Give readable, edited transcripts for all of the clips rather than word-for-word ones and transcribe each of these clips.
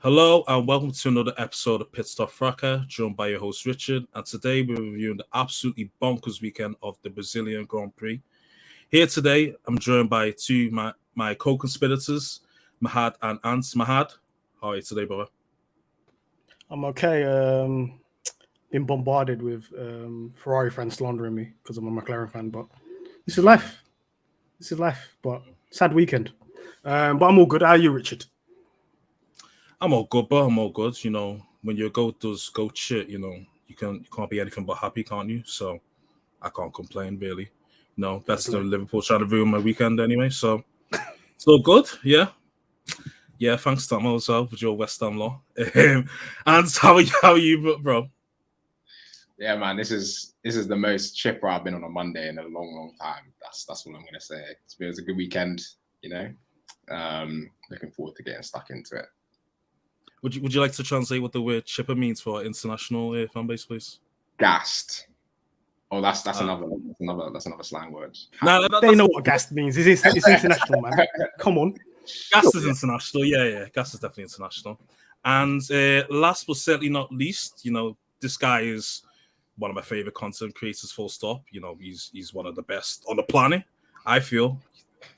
Hello and welcome to another episode of Pitstop Fracas, joined by your host Richard. And today we're reviewing the absolutely bonkers weekend of the Brazilian Grand Prix. Here today, I'm joined by my co-conspirators, Mahad and Antz. Mahad, how are you today, brother? I'm okay. Been bombarded with Ferrari fans slandering me because I'm a McLaren fan, but this is life. But sad weekend. But I'm all good. How are you, Richard? I'm all good, bro. I'm all good. You know, when your goat does goat shit, you can't be anything but happy, can't you? So I can't complain, really. No, that's the Liverpool trying to ruin my weekend anyway. So it's all good, yeah. Yeah, thanks, Tommo, as well, with your West Ham law. And how are you, bro? Yeah, man, this is the most chipper I've been on a Monday in a long time. That's all I'm gonna say. It was a good weekend, you know. Looking forward to getting stuck into it. Would you like to translate what the word chipper means for international fan base, please? Gassed. Oh, that's another slang word. No, they know what gassed means. It's international, man. Come on. Gas is international. Yeah. Gas is definitely international. And last but certainly not least, you know, this guy is one of my favorite content creators, full stop. You know, he's one of the best on the planet, I feel.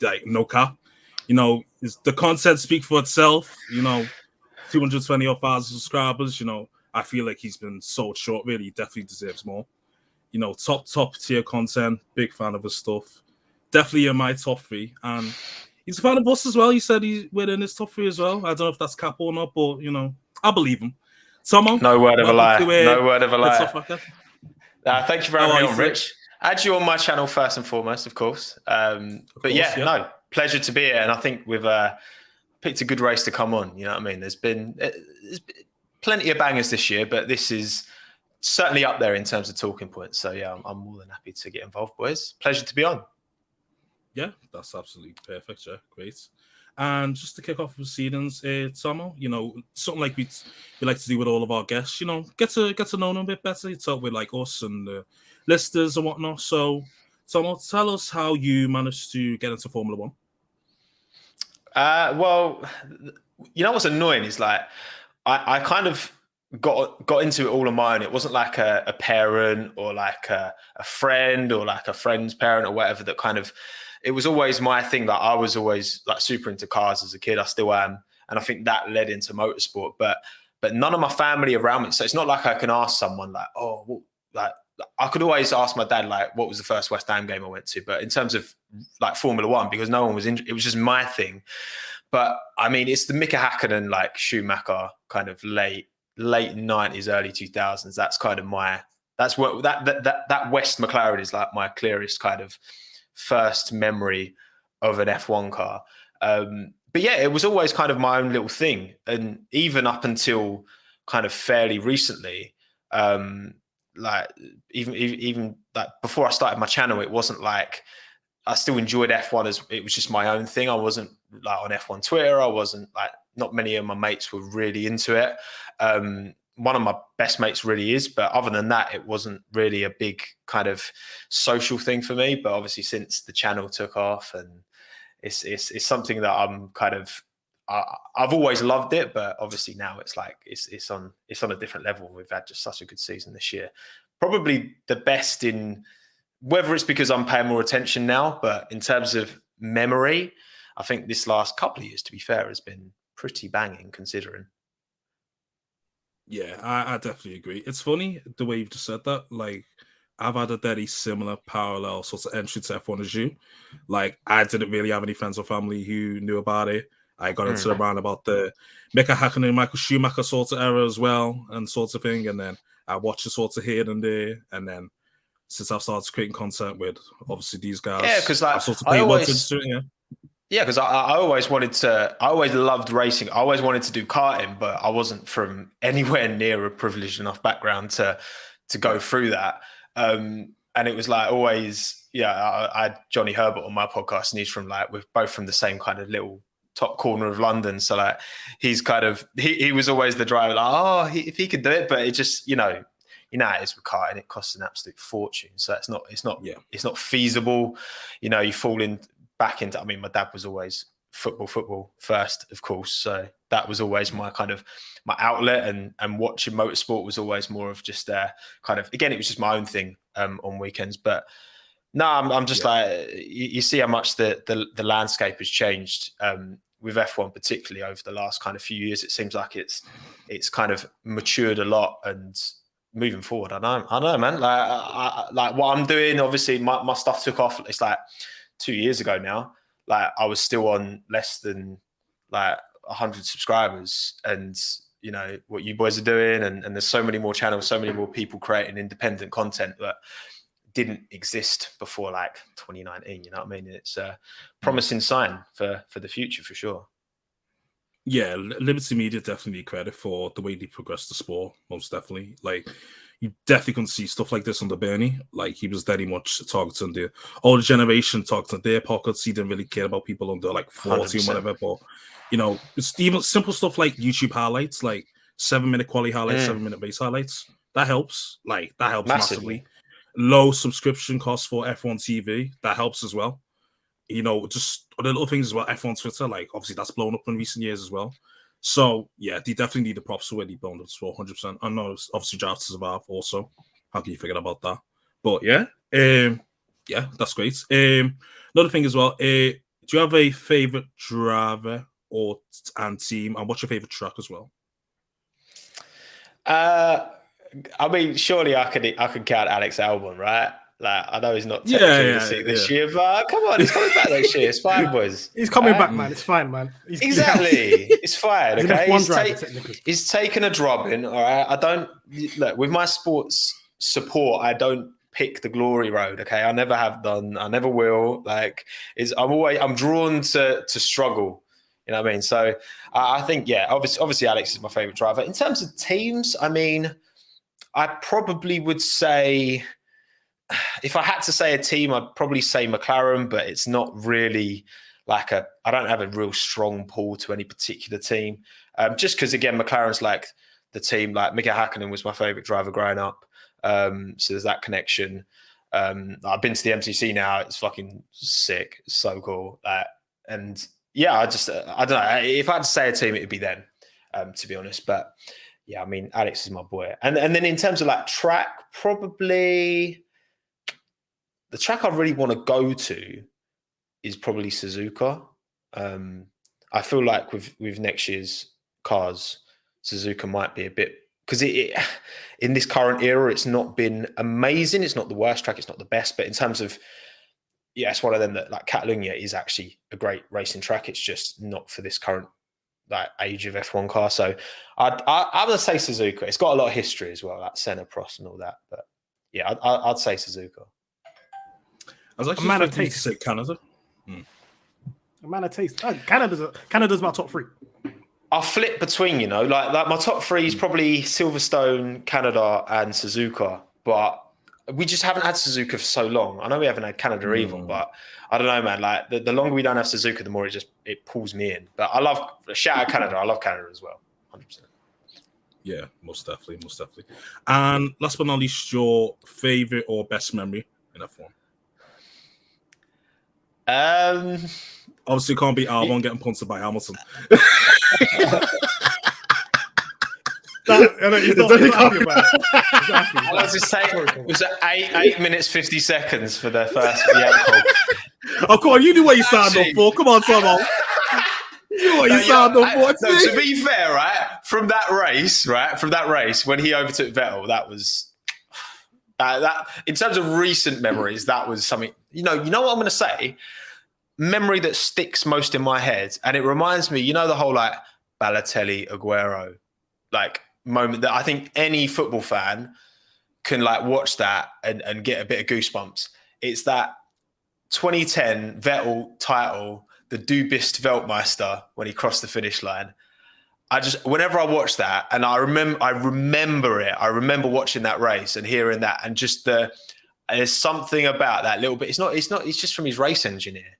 Like, no cap. You know, the content speaks for itself, you know. 220,000 subscribers, you know, I feel like he's been sold short, really. He definitely deserves more. You know, top tier content, big fan of his stuff. Definitely in my top three. And he's a fan of us as well. He said we're in his top three as well. I don't know if that's cap or not, but, you know, I believe him. Tommo? No word of a lie. No word of a lie. Thank you for having me on, Rich. Add you on my channel first and foremost, of course. No, pleasure to be here. And I think we've picked a good race to come on. You know what I mean? There's been plenty of bangers this year, but this is certainly up there in terms of talking points. So yeah, I'm more than happy to get involved, boys. Pleasure to be on. Yeah, that's absolutely perfect. Yeah, great. And just to kick off proceedings, Tommo, you know, something like we like to do with all of our guests, you know, get to know them a bit better. Talk with like us and the listeners and whatnot. So, Tommo, tell us how you managed to get into Formula One. Well, you know what's annoying is like I kind of got into it all on my own. It wasn't like a parent or like a friend or like a friend's parent or whatever that kind of. It was always my thing. Like I was always like super into cars as a kid. I still am, and I think that led into motorsport. But none of my family around me. So it's not like I can ask someone like, oh, well, like. I could always ask my dad, like, what was the first West Ham game I went to? But in terms of like Formula One, because no one was it was just my thing. But I mean, it's the Mika Hakkinen, like Schumacher kind of late 90s, early 2000s. That's kind of that's what that West McLaren is like my clearest kind of first memory of an F1 car. But yeah, it was always kind of my own little thing. And even up until kind of fairly recently, like even like before I started my channel, it wasn't like I still enjoyed F1 as it was just my own thing. I wasn't like on F1 Twitter. I wasn't like, not many of my mates were really into it. One of my best mates really is, but other than that, it wasn't really a big kind of social thing for me. But obviously since the channel took off, and it's something that I'm kind of, I've always loved it, but obviously now it's like it's on a different level. We've had just such a good season this year, probably the best in, whether it's because I'm paying more attention now, but in terms of memory, I think this last couple of years, to be fair, has been pretty banging considering. Yeah, I definitely agree. It's funny the way you've just said that. Like, I've had a very similar parallel sort of entry to F1 as you. Like, I didn't really have any friends or family who knew about it. I got into around about the Mika Hakkinen, Michael Schumacher sort of era as well, and sort of thing. And then I watched it sort of here and there. And then since I've started creating content with obviously these guys, yeah, because like, I've sort of paid more attention to it. Yeah, because I always loved racing. I always wanted to do karting, but I wasn't from anywhere near a privileged enough background to go through that. And it was like always, yeah, I had Johnny Herbert on my podcast, and he's from like, we're both from the same kind of little top corner of London. So like, he's kind of, he was always the driver, like, oh, if he could do it, but it just, you know it is with karting, it costs an absolute fortune. So it's not feasible. You know, you fall back into, I mean, my dad was always football first, of course. So that was always my kind of my outlet, and watching motorsport was always more of just kind of, again, it was just my own thing on weekends. But no, I'm just like, you see how much the landscape has changed with F1, particularly over the last kind of few years. It seems like it's kind of matured a lot, and moving forward, I know, man. Like what I'm doing, obviously, my stuff took off. It's like 2 years ago now. Like I was still on less than like 100 subscribers, and you know what you boys are doing, and there's so many more channels, so many more people creating independent content that didn't exist before like 2019. You know what I mean? It's a promising sign for the future, for sure. Yeah, Liberty Media definitely need credit for the way they progressed the sport, most definitely. Like, you definitely can see stuff like this under Bernie. Like, he was very much targeting the older generation, targeting their pockets. He didn't really care about people under like 40 and whatever. But, you know, it's even simple stuff like YouTube highlights, like 7-minute quali highlights, 7-minute race highlights. That helps. Like, that helps massively. Low subscription costs for F1 TV. That helps as well. You know, just the little things as well. F1 Twitter, like, obviously that's blown up in recent years as well. So, yeah, they definitely need the props for where they blown up as well, 100%. I know, obviously, Drive to Survive also. How can you forget about that? But, yeah, that's great. Another thing as well, do you have a favorite driver and team? And what's your favorite track as well? I mean, surely I could count Alex Albon, right? Like, I know he's not technically the seat this year, but come on, he's coming back next year. It's fine, boys. He's coming back, man. It's fine, man. Exactly. It's fine, okay? He's taken a drubbing, all right? I don't... Look, with my sports support, I don't pick the glory road, okay? I never have done. I never will. Like, I'm drawn to struggle. You know what I mean? So, I think, yeah, obviously Alex is my favourite driver. In terms of teams, I mean, I probably would say... If I had to say a team, I'd probably say McLaren, but it's not really like I don't have a real strong pull to any particular team. Just because, again, McLaren's like the team, like Mika Hakkinen was my favorite driver growing up. So there's that connection. I've been to the MTC now. It's fucking sick. It's so cool. And yeah, I don't know. If I had to say a team, it would be them, to be honest. But yeah, I mean, Alex is my boy. And then in terms of like track, probably... The track I really want to go to is probably Suzuka. I feel like with next year's cars, Suzuka might be a bit... Because in this current era, it's not been amazing. It's not the worst track. It's not the best. But in terms of... Yeah, it's one of them that, like, Catalunya is actually a great racing track. It's just not for this current like age of F1 car. So I'm going to say Suzuka. It's got a lot of history as well, like Senna, Prost and all that. But yeah, I'd say Suzuka. I was actually expecting you to say Canada. A man of taste. Canada's my top 3. I'll flip between, you know, like my top 3 is probably Silverstone, Canada, and Suzuka. But we just haven't had Suzuka for so long. I know we haven't had Canada either, but I don't know, man. Like the longer we don't have Suzuka, the more it pulls me in. But shout out Canada. I love Canada as well, 100%. Yeah, most definitely. And last but not least, your favorite or best memory in F1? Obviously, can't be Albon getting punctured by Hamilton. It was 8 minutes 50 seconds for the first call. Oh, come on, you knew what you signed up for. Come on, Tommo. You know what you signed up for. No, to be fair, from that race, when he overtook Vettel, that was that. In terms of recent memories, that was something. You know what I'm going to say. Memory that sticks most in my head, and it reminds me, you know, the whole like Balotelli, Aguero, like moment that I think any football fan can like watch that and get a bit of goosebumps. It's that 2010 Vettel title, the Du Bist Weltmeister, when he crossed the finish line. Whenever I watch that, and I remember it. I remember watching that race and hearing that, and just there's something about that little bit. It's just from his race engineer.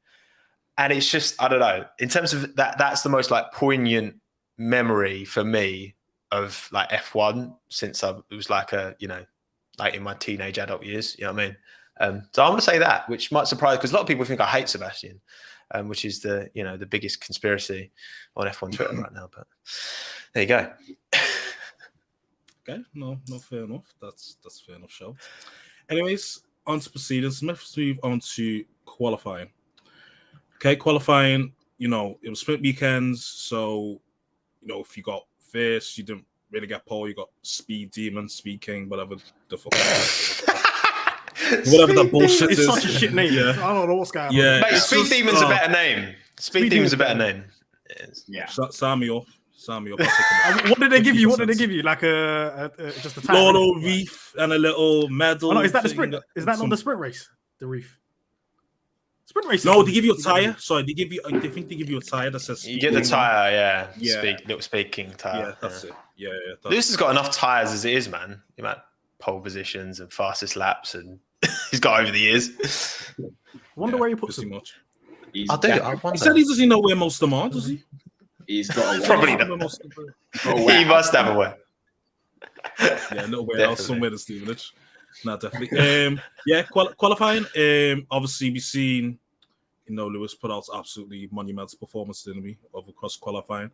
And it's just, I don't know, in terms of that's the most like poignant memory for me of like F1 since I was like like in my teenage adult years, you know what I mean? So I'm going to say that, which might surprise, because a lot of people think I hate Sebastian. which is the biggest conspiracy on F1 Twitter right now. But there you go. Okay, no, fair enough. That's fair enough, show. Anyways, on to proceedings. Let's move on to qualifying. Okay, qualifying, it was sprint weekends, so, if you got first, you didn't really get pole, you got speed demon, speed king, whatever the fuck whatever that bullshit It's is. such a shit name. Yeah. I don't know what's going on. Yeah, Mate, it's Speed just, Demon's a better name. Speed Demon's a better name. Yeah. Sign me up. What did they give you? Like just a tire? Little reef and a little medal. Oh, no, is that the thing sprint? Is that not the sprint race? The reef. Sprint race. No, they give you a tire. Sorry, I think they give you a tire that says. You get the tire, yeah. Little Speed King tire. Yeah, that's it. Yeah. Lewis has got enough tires as it is, man. You know, pole positions and fastest laps, and he's got over the years. I wonder where he puts them. much. I do. I He wonder. said he doesn't know where most of them are, does he? He's got a Probably warehouse. not. He must have a way. Yeah, a little warehouse somewhere in Stevenage. No, definitely. Qualifying. Obviously, we've seen, Lewis put out absolutely monumental performance, didn't we, of across qualifying.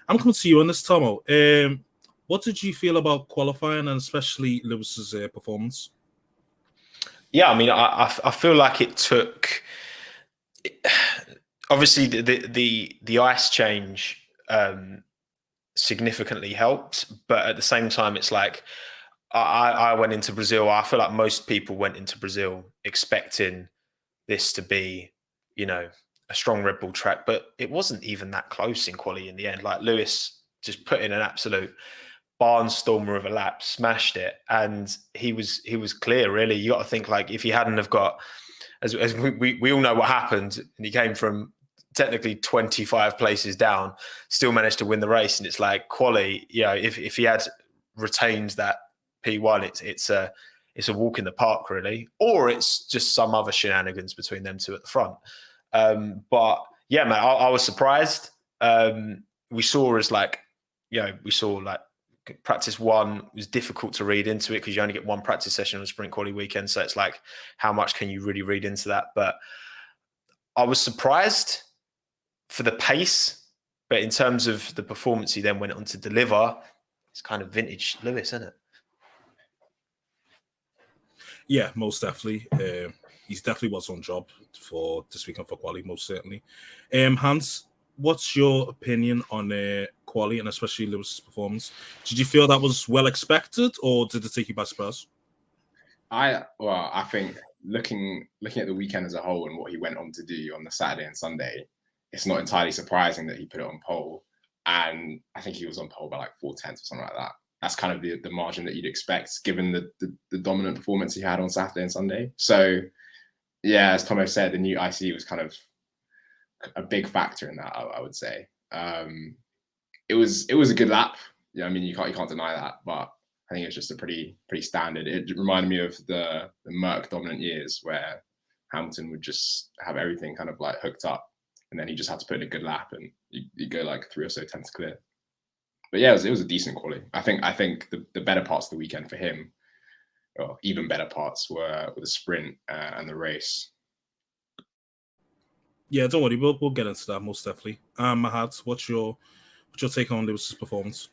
I'm coming to you on this, Tommo. What did you feel about qualifying and especially Lewis's performance? Yeah, I mean, I feel like it took. Obviously, the ice change significantly helped, but at the same time, it's like I went into Brazil. I feel like most people went into Brazil expecting this to be, a strong Red Bull track, but it wasn't even that close in quali in the end. Like Lewis just put in an absolute barnstormer of a lap, smashed it, and he was clear. Really, you got to think like if he hadn't have got, as we all know what happened, and he came from technically 25 places down, still managed to win the race. And it's like quali, if he had retained that P1, it's a walk in the park, really, or it's just some other shenanigans between them two at the front. But yeah, man, I was surprised. We saw practice one was difficult to read into it because you only get one practice session on a sprint quali weekend. So it's like, how much can you really read into that? But I was surprised for the pace, but in terms of the performance he then went on to deliver, it's kind of vintage Lewis, isn't it? Yeah, most definitely. He's definitely was on job for this weekend for quali, most certainly. Hans, what's your opinion on quali and especially Lewis's performance? Did you feel that was well expected, or did it take you by surprise? I think looking at the weekend as a whole and what he went on to do on the Saturday and Sunday, it's not entirely surprising that he put it on pole. And I think he was on pole by like 4/10 or something like that. That's kind of the margin that you'd expect given the dominant performance he had on Saturday and Sunday. So yeah, as Tommo said, the new IC was kind of a big factor in that, I would say. It was a good lap. Yeah, I mean you can't deny that, but I think it's just a pretty standard. It reminded me of the Merc dominant years where Hamilton would just have everything kind of like hooked up, and then he just had to put in a good lap, and you go like 3 or so tenths clear. But yeah, it was a decent quali. I think the better parts of the weekend for him, or even better parts, were the sprint and the race. Yeah, don't worry, we'll get into that most definitely. Mahad, what's your take on Lewis's performance?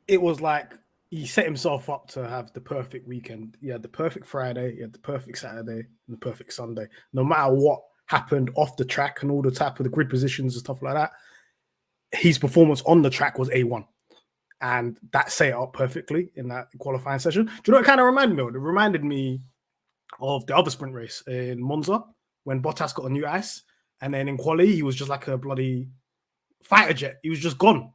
It was like he set himself up to have the perfect weekend. He had the perfect Friday, he had the perfect Saturday, and the perfect Sunday. No matter what happened off the track and all the type of the grid positions and stuff like that, his performance on the track was A1. And that set it up perfectly in that qualifying session. Do you know what it kind of reminded me of? It reminded me of the other sprint race in Monza when Bottas got a new ice. And then in quali, he was just like a bloody fighter jet. He was just gone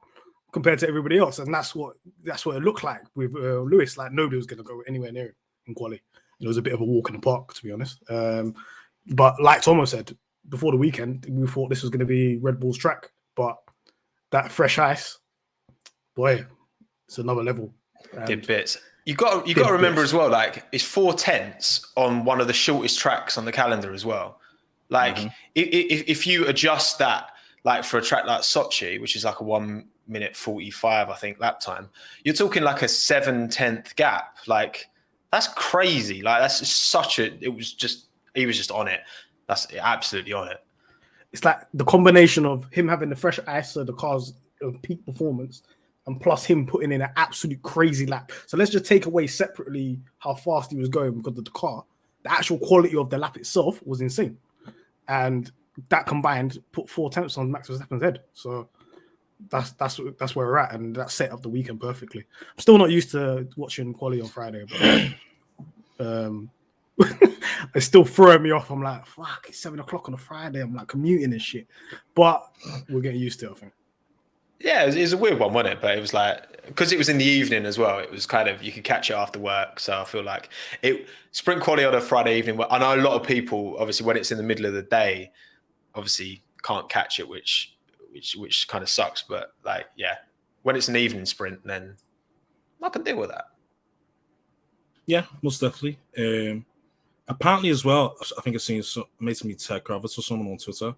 compared to everybody else. And that's what it looked like with Lewis. Like nobody was going to go anywhere near him in quali. It was a bit of a walk in the park, to be honest. But like Tommo said, before the weekend, we thought this was going to be Red Bull's track. But that fresh ice, boy, it's another level. Did bits. You got to remember as well, like it's 4/10 on one of the shortest tracks on the calendar as well. Like if you adjust that, like for a track like Sochi, which is like a 1 minute 45, I think, lap time, you're talking like a 7/10 gap. Like that's crazy. Like that's just he was just on it. That's absolutely on it. It's like the combination of him having the fresh ice of the car's peak performance, and plus him putting in an absolute crazy lap. So let's just take away separately how fast he was going because of the car. The actual quality of the lap itself was insane, and that combined put 4 attempts on Max Verstappen's head. So that's where we're at, and that set up the weekend perfectly. I'm still not used to watching Quali on Friday, but it's still throwing me off. I'm like, fuck, it's 7 o'clock on a Friday. I'm like commuting and shit, but we're getting used to it, I think. Yeah, it was a weird one, wasn't it? But it was like, because it was in the evening as well, it was kind of, you could catch it after work. So I feel like sprint quali on a Friday evening. I know a lot of people, obviously, when it's in the middle of the day, obviously can't catch it, which kind of sucks. But like, yeah, when it's an evening sprint, then I can deal with that. Yeah, most definitely. Apparently as well, I think I've seen maybe Ted Kravitz or someone on Twitter.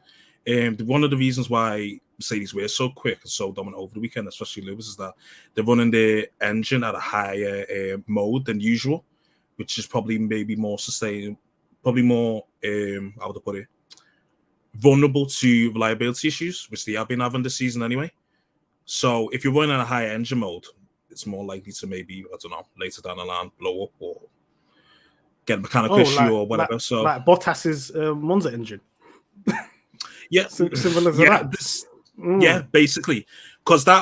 One of the reasons why Mercedes were so quick and so dominant over the weekend, especially Lewis, is that they're running their engine at a higher mode than usual, which is probably maybe more sustainable, probably more, how would I put it, vulnerable to reliability issues, which they have been having this season anyway. So if you're running at a higher engine mode, it's more likely to maybe, I don't know, later down the line, blow up or get a mechanical issue or whatever. So like Bottas's Monza engine. Yeah, similar to that. Yeah, basically, because that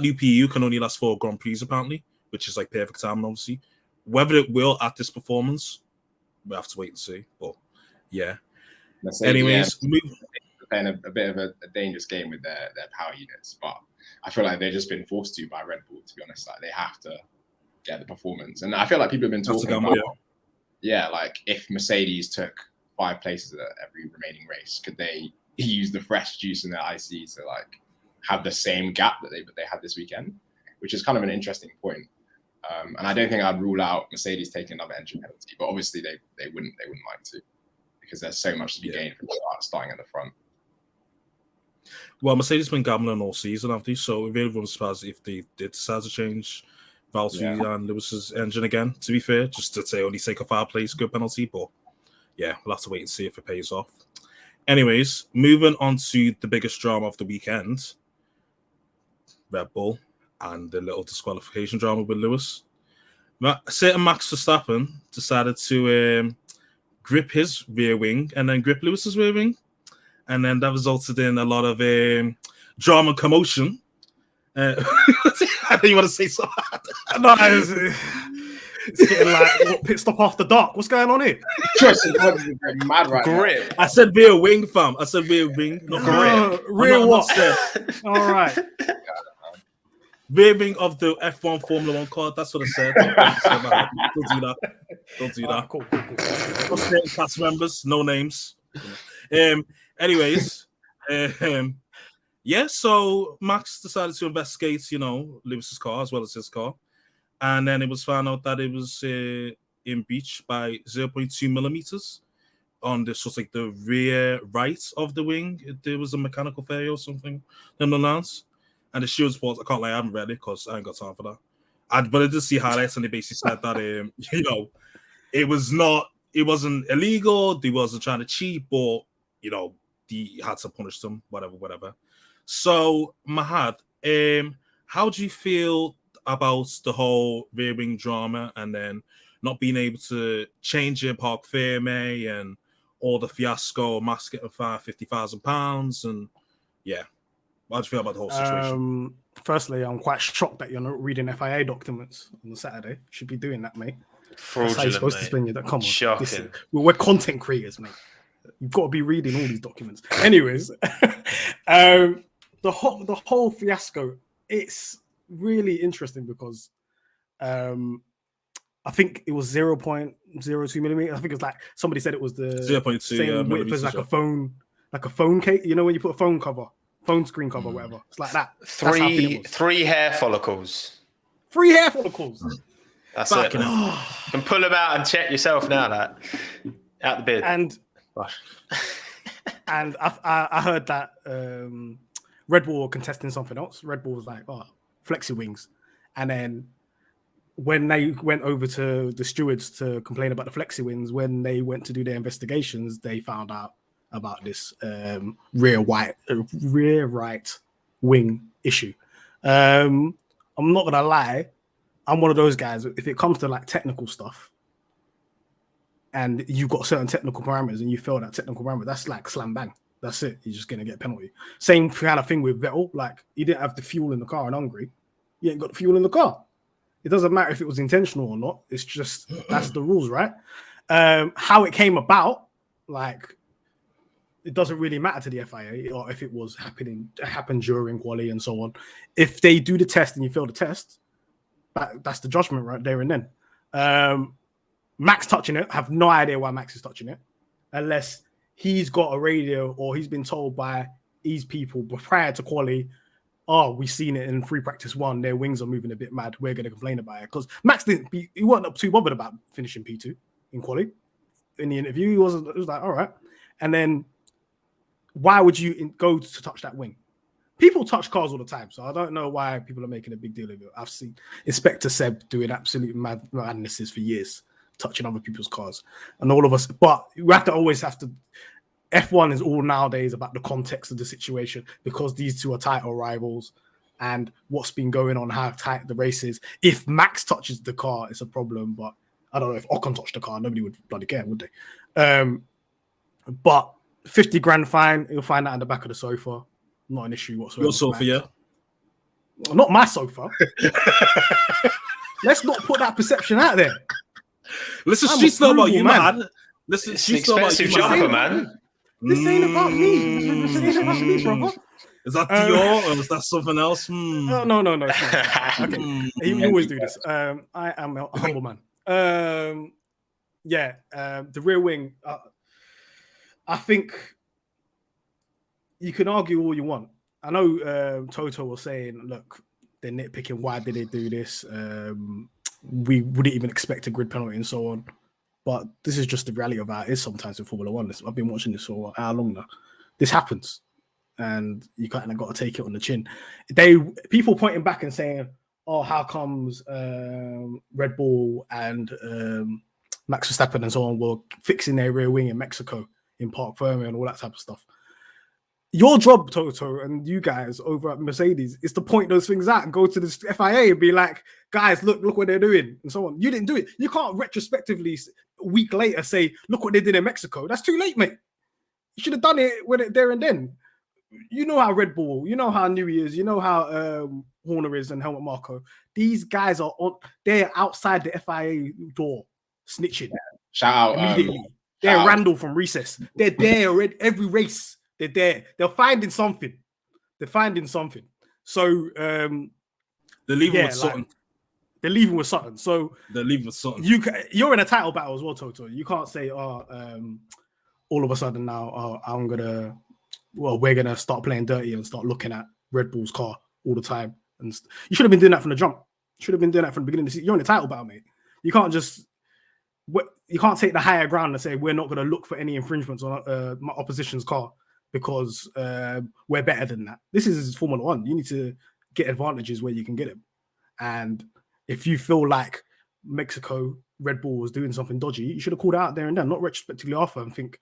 new PU can only last 4 Grand Prix apparently, which is like perfect time, obviously. Whether it will at this performance, we have to wait and see. But yeah. Anyways, they're playing a bit of a dangerous game with their power units, but I feel like they've just been forced to by Red Bull. To be honest, like they have to get the performance, and I feel like people have been talking about, like if Mercedes took 5 places at every remaining race, could they use the fresh juice in their IC to like have the same gap that they had this weekend, which is kind of an interesting point. And I don't think I'd rule out Mercedes taking another engine penalty, but obviously they wouldn't like to, because there's so much to be gained from starting at the front. Well, Mercedes been gambling all season, haven't they? So it really wouldn't surprise if they did decide to change Valtteri and Lewis's engine again, to be fair, just to say only take a 5-place good penalty. But yeah, we'll have to wait and see if it pays off. Anyways, moving on to the biggest drama of the weekend, Red Bull and the little disqualification drama with Lewis. Certain Max Verstappen decided to grip his rear wing and then grip Lewis's rear wing. And then that resulted in a lot of drama and commotion. I don't even want to say so hard. No, it's getting like Pitstop After Dark. What's going on here? Mad right grip. Now. I said rear wing, fam. I said rear wing, not grip. Rear what? All right. Rear wing of the F1 Formula 1 car. That's what I said. Don't do that. Don't do that. Cool. What's the cast members? No names. Anyways, so Max decided to investigate, Lewis's car as well as his car. And then it was found out that it was impeached by 0.2 millimeters on the sort of like the rear right of the wing. There was a mechanical failure or something in the lance. And the shield report, I can't lie, I haven't read it because I ain't got time for that. But I did see highlights and they basically said that it wasn't illegal, they wasn't trying to cheat, but they had to punish them, whatever. So Mahad, how do you feel about the whole rear wing drama and then not being able to change your park ferme and all the fiasco, Max getting fined £50,000 and how do you feel about the whole situation? Firstly, I'm quite shocked that you're not reading FIA documents on the Saturday. Should be doing that, mate. Fraudulent, That's how you're supposed to spend your Come on. Shocking. We're content creators, mate. You've got to be reading all these documents. Anyways, the whole fiasco, it's really interesting because I think it was 0.02 millimeters. I think it was like somebody said it was the 0.2 same width as like a phone case. You know when you put a phone screen cover, whatever. It's like that. Three hair follicles. 3 hair follicles. That's it. You can pull them out and check yourself now. That out the bid. And I heard that Red Bull were contesting something else. Red Bull was like, flexi wings, and then when they went over to the stewards to complain about the flexi wings, when they went to do their investigations, they found out about this rear right wing issue. I'm not gonna lie, I'm one of those guys. If it comes to like technical stuff, and you've got certain technical parameters, and you fail that technical parameter, that's like slam bang. That's it. You're just gonna get a penalty. Same kind of thing with Vettel. Like, he didn't have the fuel in the car in Hungary. You ain't got the fuel in the car. It doesn't matter if it was intentional or not. It's just that's the rules, right? How it came about, like, it doesn't really matter to the FIA, or if it happened during Quali and so on. If they do the test and you fail the test, that's the judgment right there and then. Max touching it, I have no idea why Max is touching it, unless he's got a radio or he's been told by these people prior to Quali, we've seen it in free practice 1, their wings are moving a bit mad, we're going to complain about it. Because Max he wasn't too bothered about finishing P2 in Quali. In the interview, he was like, all right. And then why would you go to touch that wing? People touch cars all the time, so I don't know why people are making a big deal of it. I've seen Inspector Seb doing absolute madnesses for years, touching other people's cars. And all of us, but we always have to, F1 is all nowadays about the context of the situation, because these two are title rivals and what's been going on, how tight the race is. If Max touches the car, it's a problem, but I don't know if Ocon touched the car, nobody would bloody care, would they? But 50 grand fine, you'll find that in the back of the sofa. Not an issue whatsoever. Your sofa, yeah? Not my sofa. Let's not put that perception out there. Listen, she's not about you, man. Listen, It's she's an not about you, expensive jumper, man. man. This ain't about me. This ain't about me, brother. Is that Dior or is that something else? No. It's not. Okay. You always do this. I am a humble man. The rear wing. I think you can argue all you want. I know Toto was saying, look, they're nitpicking. Why did they do this? We wouldn't even expect a grid penalty and so on. But this is just the reality of how it is sometimes in Formula One. I've been watching this for how long now? This happens. And you kind of got to take it on the chin. People pointing back and saying, how comes Red Bull and Max Verstappen and so on were fixing their rear wing in Mexico, in Parc Fermé and all that type of stuff. Your job, Toto, and you guys over at Mercedes, is to point those things out and go to the FIA and be like, guys, look what they're doing and so on. You didn't do it. You can't retrospectively, a week later, say, look what they did in Mexico. That's too late, mate. You should have done it there and then. You know how Red Bull, you know how Newey is, you know how Horner is and Helmut Marko. These guys they're outside the FIA door snitching. Shout out. Immediately. They're Randall from Recess. They're there at every race. They're there. They're finding something. So they're leaving with something. They're leaving with something. So they're leaving with something. You're in a title battle as well, Toto. You can't say, all of a sudden now, we're gonna start playing dirty and start looking at Red Bull's car all the time. And you should have been doing that from the jump. Should have been doing that from the beginning of the season. You're in a title battle, mate. You can't take the higher ground and say we're not going to look for any infringements on my opposition's car because we're better than that. This is Formula One. You need to get advantages where you can get them. And if you feel like Mexico, Red Bull was doing something dodgy, you should have called it out there and then, not retrospectively after and think,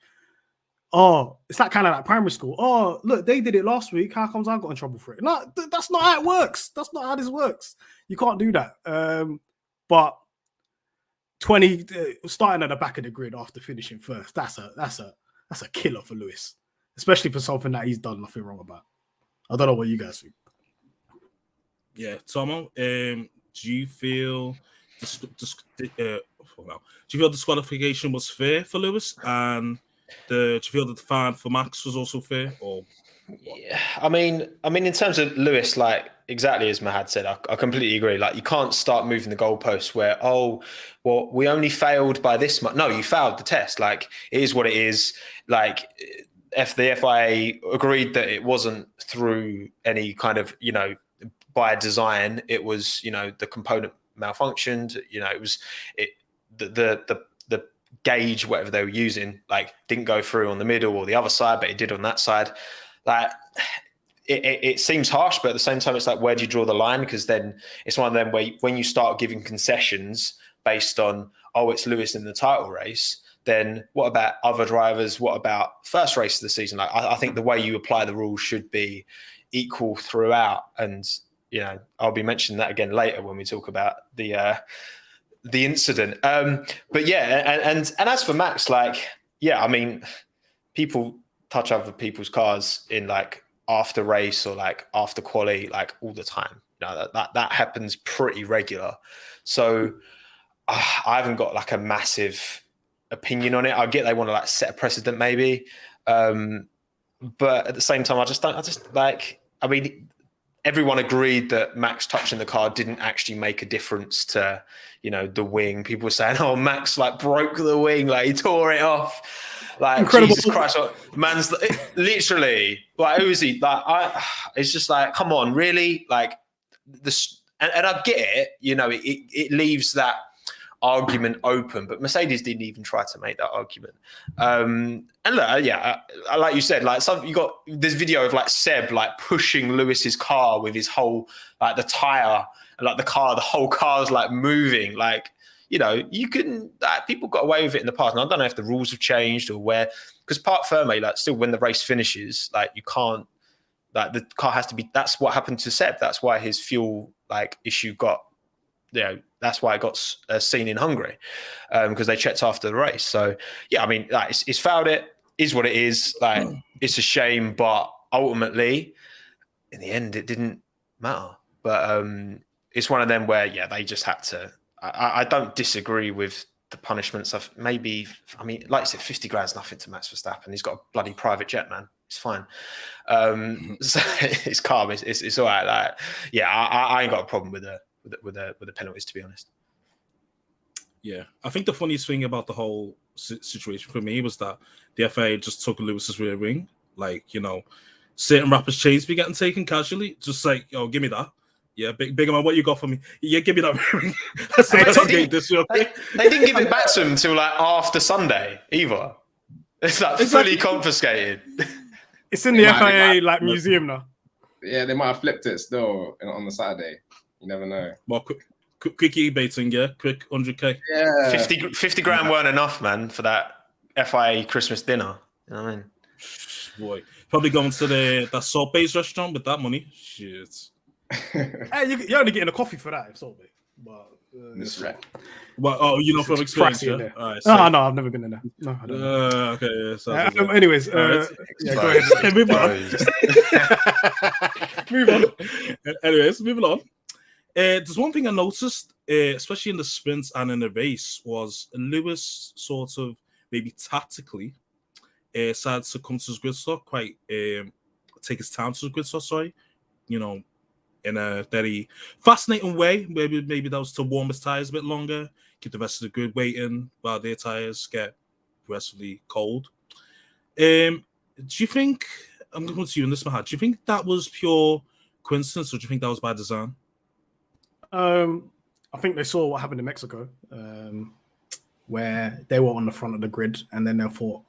it's like kind of like primary school. Look, they did it last week. How comes I got in trouble for it? No, that's not how it works. That's not how this works. You can't do that. But 20 starting at the back of the grid after finishing first, that's a killer for Lewis, especially for something that he's done nothing wrong about. I don't know what you guys think. Yeah, Tommo, do you feel disqualification was fair for Lewis, and do you feel that the fine for Max was also fair? Or yeah, I mean, in terms of Lewis, like exactly as Mahad said, I completely agree. Like, you can't start moving the goalposts where, we only failed by this much. No, you failed the test. Like, it is what it is. Like, if the FIA agreed that it wasn't through any kind of, by design, it was, the component malfunctioned. It was the gauge, whatever they were using, like, didn't go through on the middle or the other side, but it did on that side. Like, it seems harsh, but at the same time, it's like, where do you draw the line? Because then it's one of them where when you start giving concessions based on, oh, it's Lewis in the title race, then what about other drivers? What about first race of the season? Like, I think the way you apply the rules should be equal throughout. And, I'll be mentioning that again later when we talk about the incident. But yeah, and as for Max, like, yeah, I mean, people touch other people's cars in like after race or like after quali, like all the time. That happens pretty regular. So I haven't got like a massive opinion on it. I get they want to like set a precedent maybe. But at the same time, I mean, everyone agreed that Max touching the car didn't actually make a difference to, the wing. People were saying, oh, Max like broke the wing, like he tore it off. Like, incredible. Jesus Christ, man's literally like, who is he? Like, it's just like, come on, really? Like this, and I get it, it leaves that argument open, but Mercedes didn't even try to make that argument. And look, yeah, like you said, like you got this video of like Seb like pushing Lewis's car with his whole like the tire and like the whole car's like moving. Like, you can people got away with it in the past. And I don't know if the rules have changed or where, because Parc Ferme, like still when the race finishes, like you can't, like the car has to be. That's what happened to Seb. That's why his fuel like issue got. That's why it got seen in Hungary, because they checked after the race. So yeah, I mean, like, it's fouled. It is what it is. Like, it's a shame, but ultimately, in the end, it didn't matter. But it's one of them where they just had to. I don't disagree with the punishments. I mean, like I said, 50 grand's nothing to Max Verstappen. He's got a bloody private jet, man. It's fine. So it's calm. It's all right. Like, yeah, I ain't got a problem with the penalties, to be honest. Yeah, I think the funniest thing about the whole situation for me was that the FIA just took Lewis's rear wing. Like, certain rappers' chains be getting taken casually. Just like, give me that. Yeah, bigger man, what you got for me? Yeah, give me that rear wing. They didn't give it back to him until like after Sunday either. It's like fully confiscated. It's in the FIA like museum now. Yeah, they might have flipped it still on the Saturday. You never know. Well, quick eBaiting, yeah? Quick 100K. Yeah. 50 grand weren't enough, man, for that FIA Christmas dinner. You know what I mean? Boy. Probably going to that salt-based restaurant with that money. Shit. Hey, you're only getting a coffee for that, salt-based. But, that's right. Well, from experience, yeah? All right, so. No, I've never been in there. No, I don't okay, yeah. Anyways, go ahead. Move on. Anyways, moving on. There's one thing I noticed, especially in the sprints and in the race, was Lewis sort of maybe tactically decided to come to his grid stop, take his time to his grid stop, in a very fascinating way. Maybe that was to warm his tires a bit longer, keep the rest of the grid waiting while their tires get progressively cold. Do you think, I'm going to you in this, Mahad, do you think that was pure coincidence, or do you think that was by design? I think they saw what happened in Mexico, where they were on the front of the grid, and then they thought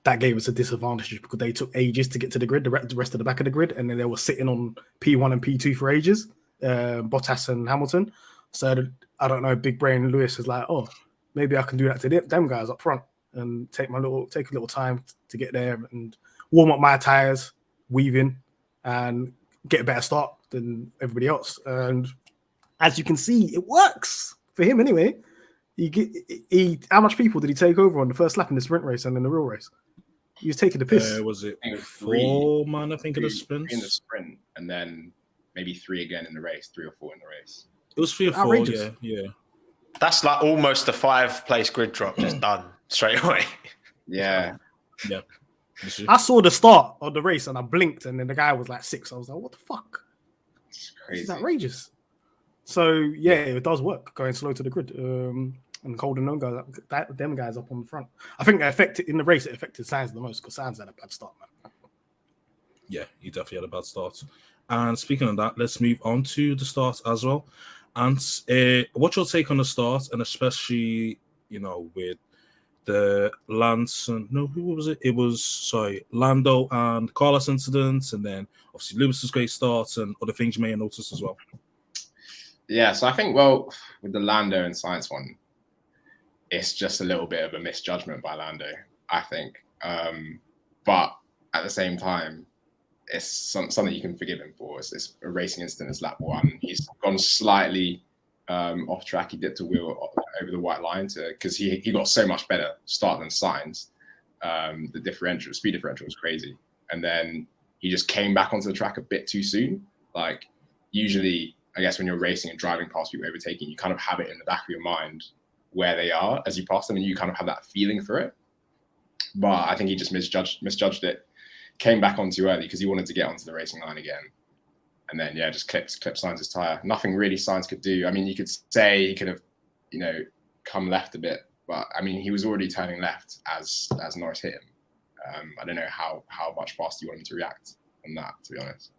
that gave us a disadvantage because they took ages to get to the grid, the rest of the back of the grid, and then they were sitting on P1 and P2 for ages, Bottas and Hamilton. So I don't know, big brain Lewis is like, oh, maybe I can do that to them guys up front and take a little time to get there and warm up my tires, weave in, and get a better start than everybody else. And as you can see, it works for him anyway. How much people did he take over on the first lap in the sprint race and in the real race? He was taking the piss. Was it 4 man? I think in the sprint. In the sprint, and then maybe 3 again in the race, 3 or 4 in the race. It was 3 or 4. Outrageous. Yeah. That's like almost a 5-place grid drop just done straight away. Yeah. I saw the start of the race and I blinked, and then the guy was like 6. I was like, what the fuck? It's crazy. This is outrageous. So yeah, it does work going slow to the grid. And holding them guys up on the front. I think it affected Sainz the most because Sainz had a bad start, man. Yeah, he definitely had a bad start. And speaking of that, let's move on to the start as well. And what's your take on the start, and especially with the Lance and no, who was it? It was Lando and Carlos incidents, and then obviously Lewis's great starts and other things you may have noticed as well. Yeah, so I think with the Lando and Sainz one, it's just a little bit of a misjudgment by Lando, I think. But at the same time, it's something you can forgive him for. It's a racing incident. It's lap one. He's gone slightly off track. He dipped a wheel over the white line because he got so much better start than Sainz. The speed differential was crazy, and then he just came back onto the track a bit too soon. Like usually, I guess when you're racing and driving past people overtaking, you kind of have it in the back of your mind where they are as you pass them, and you kind of have that feeling for it. But I think he just misjudged it. Came back on too early because he wanted to get onto the racing line again. And then, just clipped Sainz's tyre. Nothing really Sainz could do. I mean, you could say he could have, come left a bit. But, I mean, he was already turning left as Norris hit him. I don't know how much faster you want him to react on that, to be honest.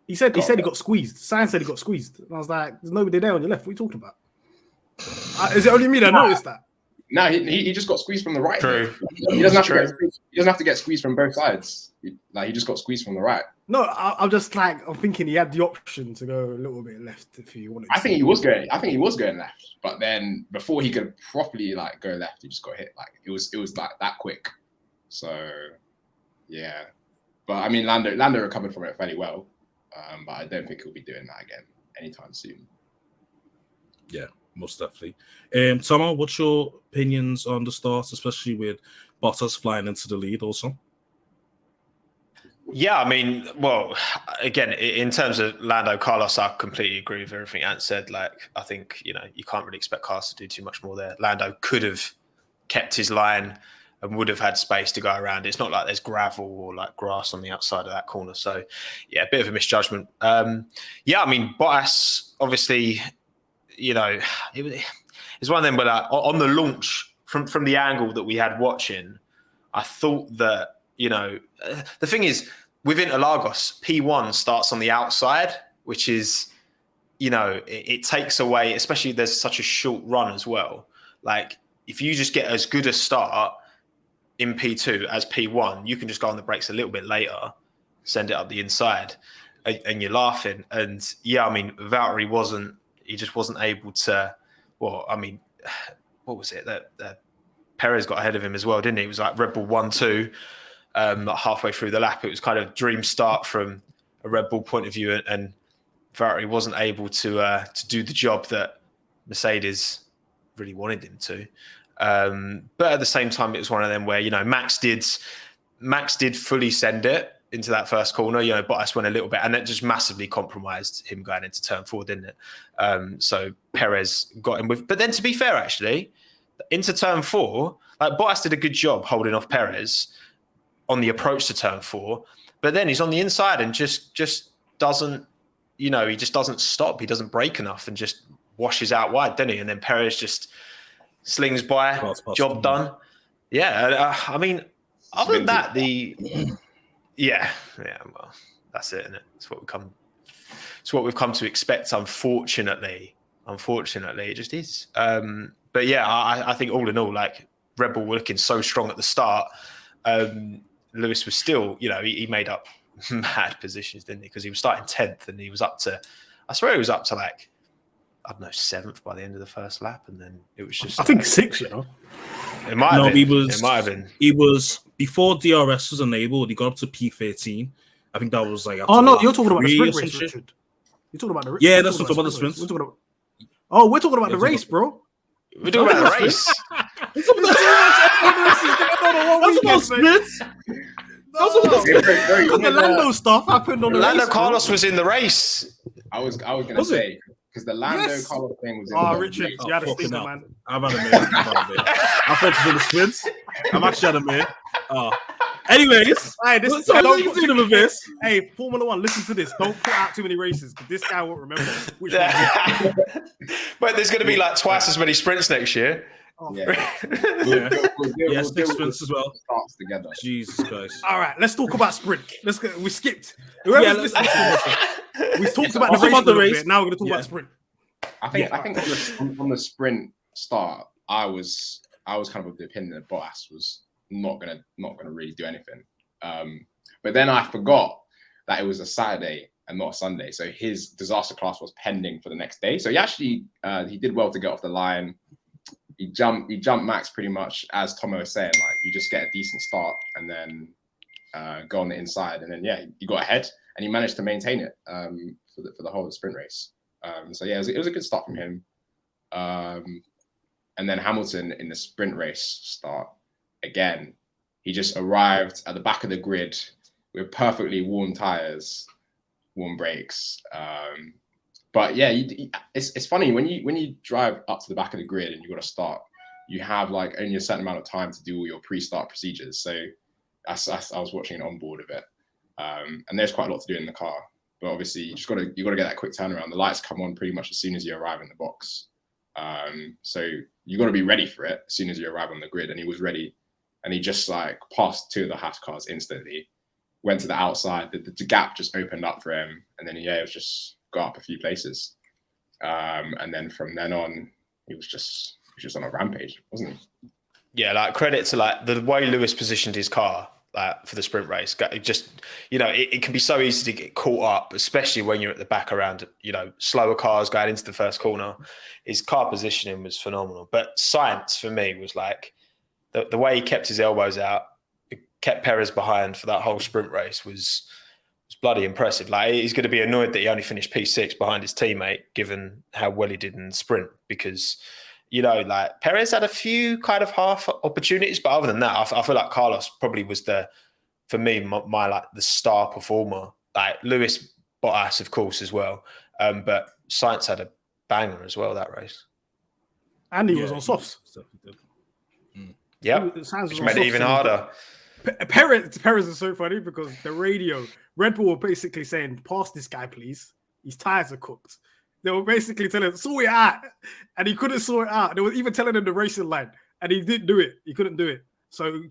He said he got squeezed. Sainz said he got squeezed. And I was like, there's nobody there on your left. What are you talking about? Is it only me that noticed that? No, he just got squeezed from the right. True. He doesn't have to get squeezed from both sides. He just got squeezed from the right. No, I'm just I'm thinking he had the option to go a little bit left if he wanted. I think he was going left, but then before he could properly go left, he just got hit. It was that quick. So yeah, but I mean Lando recovered from it fairly well, but I don't think he'll be doing that again anytime soon. Yeah. Most definitely. Tommo, what's your opinions on the start, especially with Bottas flying into the lead also? Yeah, I mean, well, again, in terms of Lando, Carlos, I completely agree with everything Antz said. I think, you can't really expect Carlos to do too much more there. Lando could have kept his line and would have had space to go around. It's not like there's gravel or grass on the outside of that corner. So, yeah, a bit of a misjudgment. I mean, Bottas, obviously... it was one of them where on the launch from the angle that we had watching, I thought that, the thing is with Interlagos, P1 starts on the outside, which is, it takes away, especially there's such a short run as well. If you just get as good a start in P2 as P1, you can just go on the brakes a little bit later, send it up the inside and you're laughing. And yeah, I mean, Valtteri he just wasn't able to. Well, I mean, what was it that Perez got ahead of him as well, didn't he? It was Red Bull 1-2, halfway through the lap. It was kind of dream start from a Red Bull point of view, and Valtteri wasn't able to do the job that Mercedes really wanted him to. But at the same time, it was one of them where Max did fully send it into that first corner, Bottas went a little bit, and that just massively compromised him going into turn 4, didn't it? So Perez got him with, but then to be fair, actually, into turn 4, Bottas did a good job holding off Perez on the approach to turn 4, but then he's on the inside and just doesn't, he just doesn't stop. He doesn't brake enough and just washes out wide, doesn't he? And then Perez just slings by, job done. Yeah, I mean, other than that, Yeah, well, that's it, isn't it? It's what we've come to expect, unfortunately. It just is. But yeah, I think all in all, Red Bull were looking so strong at the start. Lewis was still, he made up mad positions, didn't he? Because he was starting 10th and he was up to, I swear he was up to I don't know, 7th by the end of the first lap. And then it was just... I think 6, It might have been. It might have been. He was before DRS was enabled. He got up to P13. I think that was Oh no, you're talking about the sprint race, Richard. You're talking about the race. Yeah, that's what about the sprints. We're talking about the race, bro. We're talking about the race. That's about sprints. The Lando stuff happened on the Lando race. Carlos was in the race. I was gonna say. Because the Lando Carlos thing was in Richard, you had a stinker, man. I've had a minute. I thought it was in the sprints. I'm actually had a minute. Anyways, Hey, Formula One, listen to this. Don't put out too many races because this guy won't remember which one. But there's going to be twice as many sprints next year. Oh. Yeah. We'll 6 sprints as well. Starts together. Jesus Christ. All right, let's talk about sprint. We skipped. Whoever's listening to this, we talked about the race. Now we're going to talk about sprint. I think on the sprint start, I was kind of of the opinion that Bottas was not gonna really do anything. But then I forgot that it was a Saturday and not a Sunday, so his disaster class was pending for the next day. So he actually he did well to get off the line. He jumped Max pretty much, as Tommo was saying, like you just get a decent start and then go on the inside, and then he got ahead and he managed to maintain it for the whole of the sprint race. So yeah, it was a good start from him. And then Hamilton in the sprint race start again, he just arrived at the back of the grid with perfectly warm tires, warm brakes. But yeah, it's funny when you drive up to the back of the grid and you got to start, you have like only a certain amount of time to do all your pre-start procedures. So I was watching an onboard of it, and there's quite a lot to do in the car. But obviously, you got to get that quick turnaround. The lights come on pretty much as soon as you arrive in the box. So you got to be ready for it as soon as you arrive on the grid. And he was ready, and he just like passed two of the Haas cars instantly. Went to the outside, the gap just opened up for him, and then it was just got up a few places. And then from then on, he was just on a rampage, wasn't he? Yeah, like credit to like the way Lewis positioned his car for the sprint race. It just, it can be so easy to get caught up, especially when you're at the back around, slower cars going into the first corner. His car positioning was phenomenal. But Sainz for me was like the way he kept his elbows out, kept Perez behind for that whole sprint race was bloody impressive. Like he's going to be annoyed that he only finished P6 behind his teammate, given how well he did in the sprint, because like Perez had a few kind of half opportunities, but other than that, I feel like Carlos probably was for me, my like the star performer. Like Lewis, Bottas, of course, as well. But Sainz had a banger as well that race. And he was on softs. Yeah, which made it even harder. Perez is so funny because the radio, Red Bull were basically saying, pass this guy, please. His tires are cooked. They were basically telling him, sort it out. And he couldn't sort it out. They were even telling him the racing line. And he didn't do it. He couldn't do it. So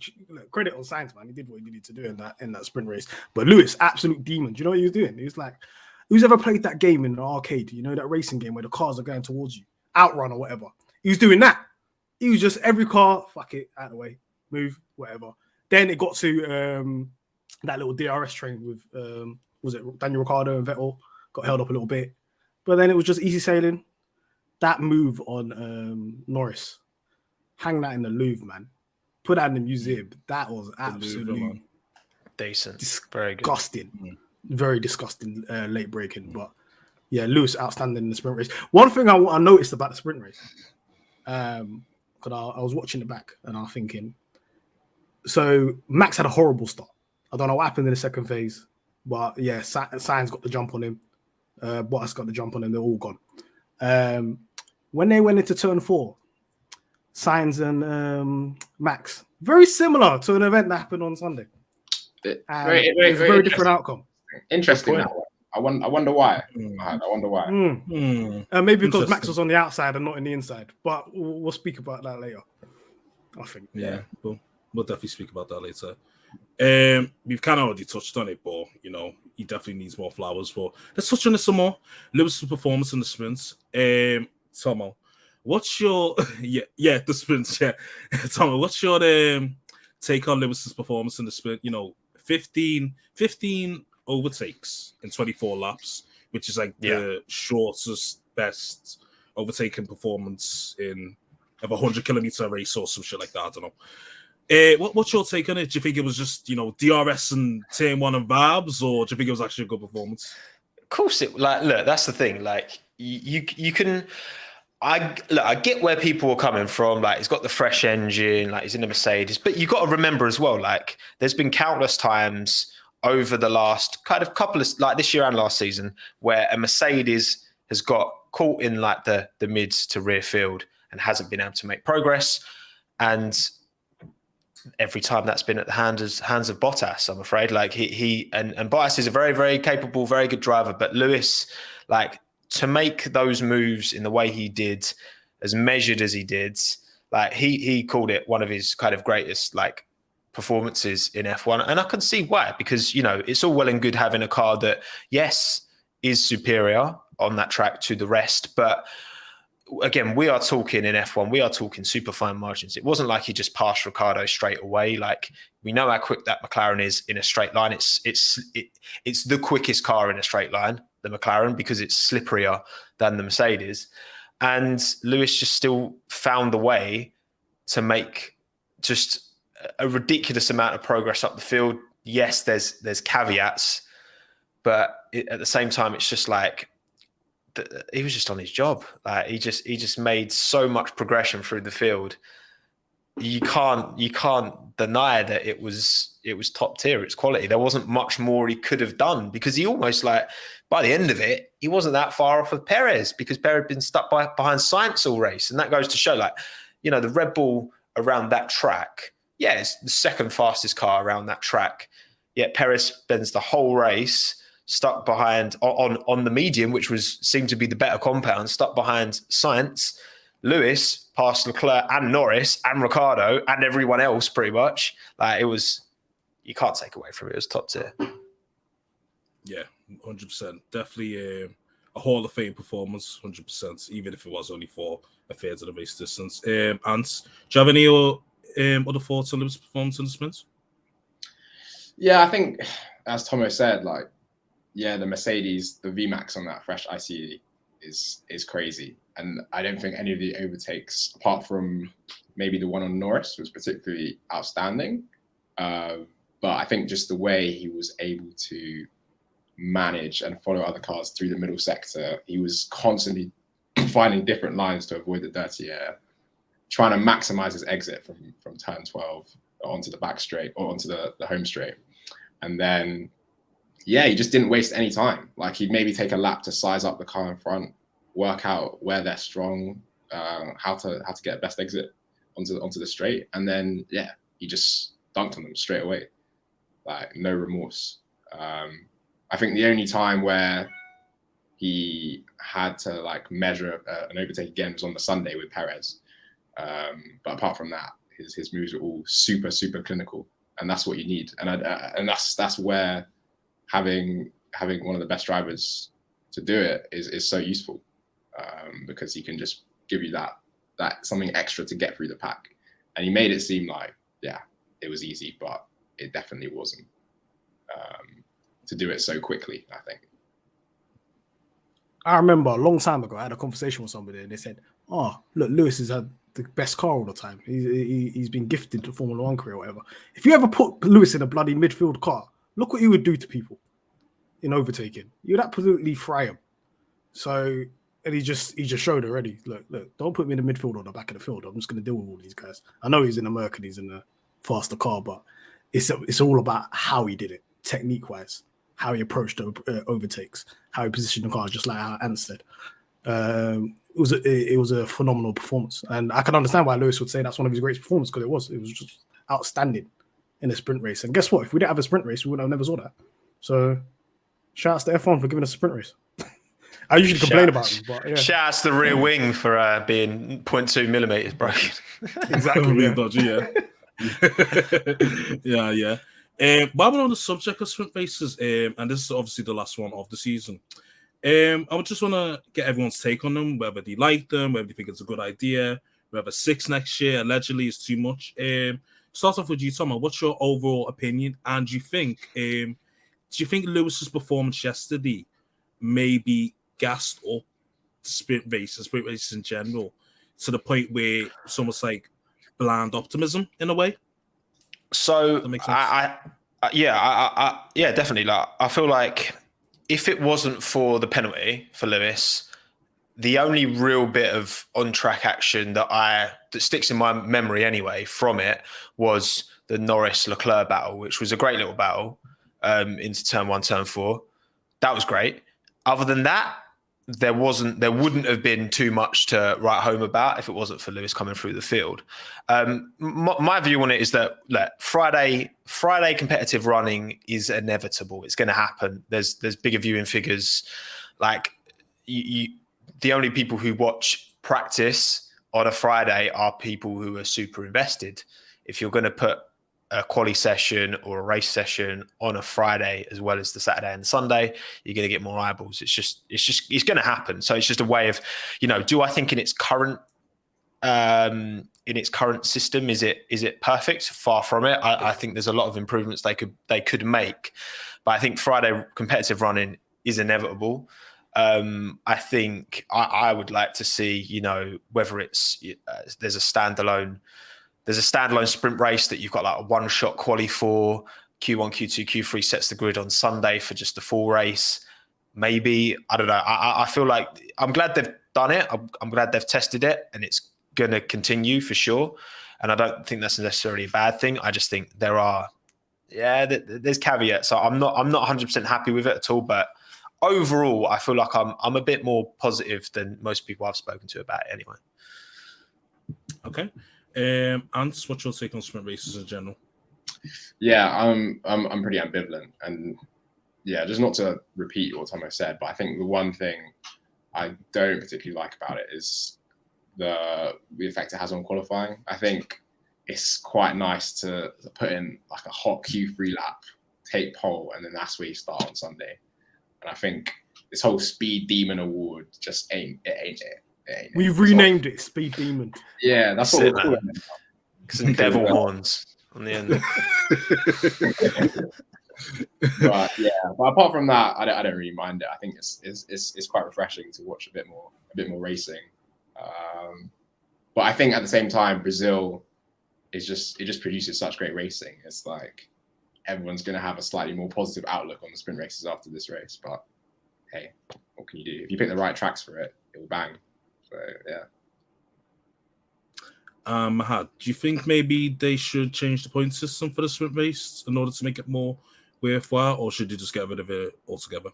credit on Sainz, man. He did what he needed to do in that sprint race. But Lewis, absolute demon. Do you know what he was doing? He was like, who's ever played that game in an arcade? That racing game where the cars are going towards you? Outrun or whatever. He was doing that. He was just every car, fuck it, out of the way, move, whatever. Then it got to that little DRS train with, was it Daniel Ricciardo and Vettel? Got held up a little bit. But then it was just easy sailing. That move on Norris, hang that in the Louvre, man. Put that in the museum. That was absolutely decent. Very disgusting. Very disgusting late breaking. But yeah, Lewis outstanding in the sprint race. One thing I noticed about the sprint race, because I was watching the back and I was thinking, so Max had a horrible start. I don't know what happened in the second phase, but yeah, Sainz got the jump on him. Bottas got the jump on him. They're all gone. When they went into turn 4, Sainz and Max, very similar to an event that happened on Sunday. Very different outcome. Interesting. That one. I wonder why. I wonder why. Maybe because Max was on the outside and not in the inside. But we'll speak about that later, I think. Yeah, we'll definitely speak about that later. We've kind of already touched on it, but he definitely needs more flowers. But let's touch on it some more. Lewis's performance in the sprints. Tommo, what's your the sprints? Yeah, Tommo, what's your take on Lewis's performance in the sprint? 15 overtakes in 24 laps, which is like the shortest, best overtaking performance of a 100-kilometer race or some shit like that. I don't know. What's your take on it? Do you think it was just, DRS and turn 1 and vibes, or do you think it was actually a good performance? Of course look, that's the thing. Like you can, I get where people are coming from. Like he's got the fresh engine, like he's in a Mercedes, but you got to remember as well, like there's been countless times over the last kind of couple of, like this year and last season, where a Mercedes has got caught in like the mid to rear field and hasn't been able to make progress. And every time that's been at the hands of Bottas, I'm afraid. Like he and Bottas is a very, very capable, very good driver. But Lewis, like to make those moves in the way he did, as measured as he did, like he called it one of his kind of greatest like performances in F1. And I can see why, because it's all well and good having a car that, yes, is superior on that track to the rest, but again, we are talking in F1, we are talking super fine margins. It wasn't like he just passed Ricciardo straight away. Like, we know how quick that McLaren is in a straight line. It's the quickest car in a straight line, the McLaren, because it's slipperier than the Mercedes. And Lewis just still found the way to make just a ridiculous amount of progress up the field. Yes, there's caveats, but at the same time, it's just like he was just on his job. Like, he just made so much progression through the field. You can't deny that it was top tier. It's quality. There wasn't much more he could have done, because he almost, like, by the end of it, he wasn't that far off of Perez, because Perez had been stuck behind Sainz all race. And that goes to show, like, you know, the Red Bull around that track, yeah, it's the second fastest car around that track. Yet Perez spends the whole race stuck behind on the medium, which seemed to be the better compound, stuck behind Sainz. Lewis passed Leclerc and Norris and Ricciardo and everyone else pretty much. Like, it was, you can't take away from it. It was top tier. Yeah, 100%. Definitely a Hall of Fame performance, 100%, even if it was only for a third of the race distance. Antz, do you have any other thoughts on Lewis' performance in the sprint? Yeah, I think, as Tommo said, like, yeah, the Mercedes, the VMAX on that fresh ICE is crazy. And I don't think any of the overtakes, apart from maybe the one on Norris, was particularly outstanding. But I think just the way he was able to manage and follow other cars through the middle sector, he was constantly finding different lines to avoid the dirty air, trying to maximize his exit from turn 12 onto the back straight or onto the home straight. And then, yeah, he just didn't waste any time. Like, he'd maybe take a lap to size up the car in front, work out where they're strong, how to get best exit onto the straight, and then, yeah, he just dunked on them straight away, like, no remorse. I think the only time where he had to, like, measure an overtake again was on the Sunday with Perez. But apart from that, his moves are all super, super clinical, and that's what you need. And that's where having one of the best drivers to do it is so useful, because he can just give you that something extra to get through the pack. And he made it seem like, yeah, it was easy, but it definitely wasn't, to do it so quickly, I think. I remember a long time ago, I had a conversation with somebody and they said, oh, look, Lewis has had the best car all the time. He's been gifted to Formula One career or whatever. If you ever put Lewis in a bloody midfield car, look what he would do to people in overtaking. You'd absolutely fry him. So, and he just showed already. Look, don't put me in the midfield or the back of the field. I'm just going to deal with all these guys. I know he's in a Merc and he's in a faster car, but it's all about how he did it, technique-wise, how he approached overtakes, how he positioned the car, just like how Antz said. It was a phenomenal performance, and I can understand why Lewis would say that's one of his greatest performances, because it was just outstanding in a sprint race. And guess what? If we didn't have a sprint race, we would have never saw that. So, shout out to F1 for giving us a sprint race. I usually complain about him, but yeah. Shout out to the rear wing for being 0.2 millimeters broken. Exactly. Yeah. Dodgy, yeah. yeah. While we're on the subject of sprint races, and this is obviously the last one of the season, I would just want to get everyone's take on them, whether they like them, whether they think it's a good idea, whether 6 next year allegedly is too much. Start off with you, Tommo. What's your overall opinion? And do you think Lewis's performance yesterday maybe gassed up sprint races in general, to the point where it's almost like bland optimism in a way? So that makes sense? Yeah, definitely. Like, I feel like if it wasn't for the penalty for Lewis, the only real bit of on-track action that sticks in my memory anyway from it was the Norris-Leclerc battle, which was a great little battle into turn 1, turn 4. That was great. Other than that, there wouldn't have been too much to write home about if it wasn't for Lewis coming through the field. My view on it is that, look, Friday competitive running is inevitable. It's going to happen. There's bigger viewing figures. Like, the only people who watch practice on a Friday are people who are super invested. If you're going to put a quali session or a race session on a Friday as well as the Saturday and the Sunday, you're going to get more eyeballs. It's going to happen. So it's just a way of, do I think in its current system, is it perfect? Far from it. I think there's a lot of improvements they could make, but I think Friday competitive running is inevitable. I think I would like to see, whether it's there's a standalone sprint race that you've got like a one-shot quali for. Q1, Q2, Q3 sets the grid on Sunday for just the full race. Maybe, I don't know. I feel like I'm glad they've done it. I'm glad they've tested it, and it's going to continue for sure. And I don't think that's necessarily a bad thing. I just think there's caveats. So I'm not 100% happy with it at all. But overall, I feel like I'm a bit more positive than most people I've spoken to about it anyway. Okay. Antz, what's your take on sprint races in general? Yeah, I'm pretty ambivalent, and yeah, just not to repeat what Tommo said, but I think the one thing I don't particularly like about it is the effect it has on qualifying. I think it's quite nice to put in like a hot Q3 lap, take pole, and then that's where you start on Sunday. And I think this whole Speed Demon Award just ain't it. We've renamed it Speed Demon. Yeah, that's what we're calling it. Some devil horns on the end. But apart from that, I don't really mind it. I think it's quite refreshing to watch a bit more racing. But I think at the same time, Brazil it just produces such great racing. It's like everyone's going to have a slightly more positive outlook on the sprint races after this race. But hey, what can you do? If you pick the right tracks for it, it will bang. So yeah. Mahad, do you think maybe they should change the point system for the sprint race in order to make it more worthwhile, or should you just get rid of it altogether?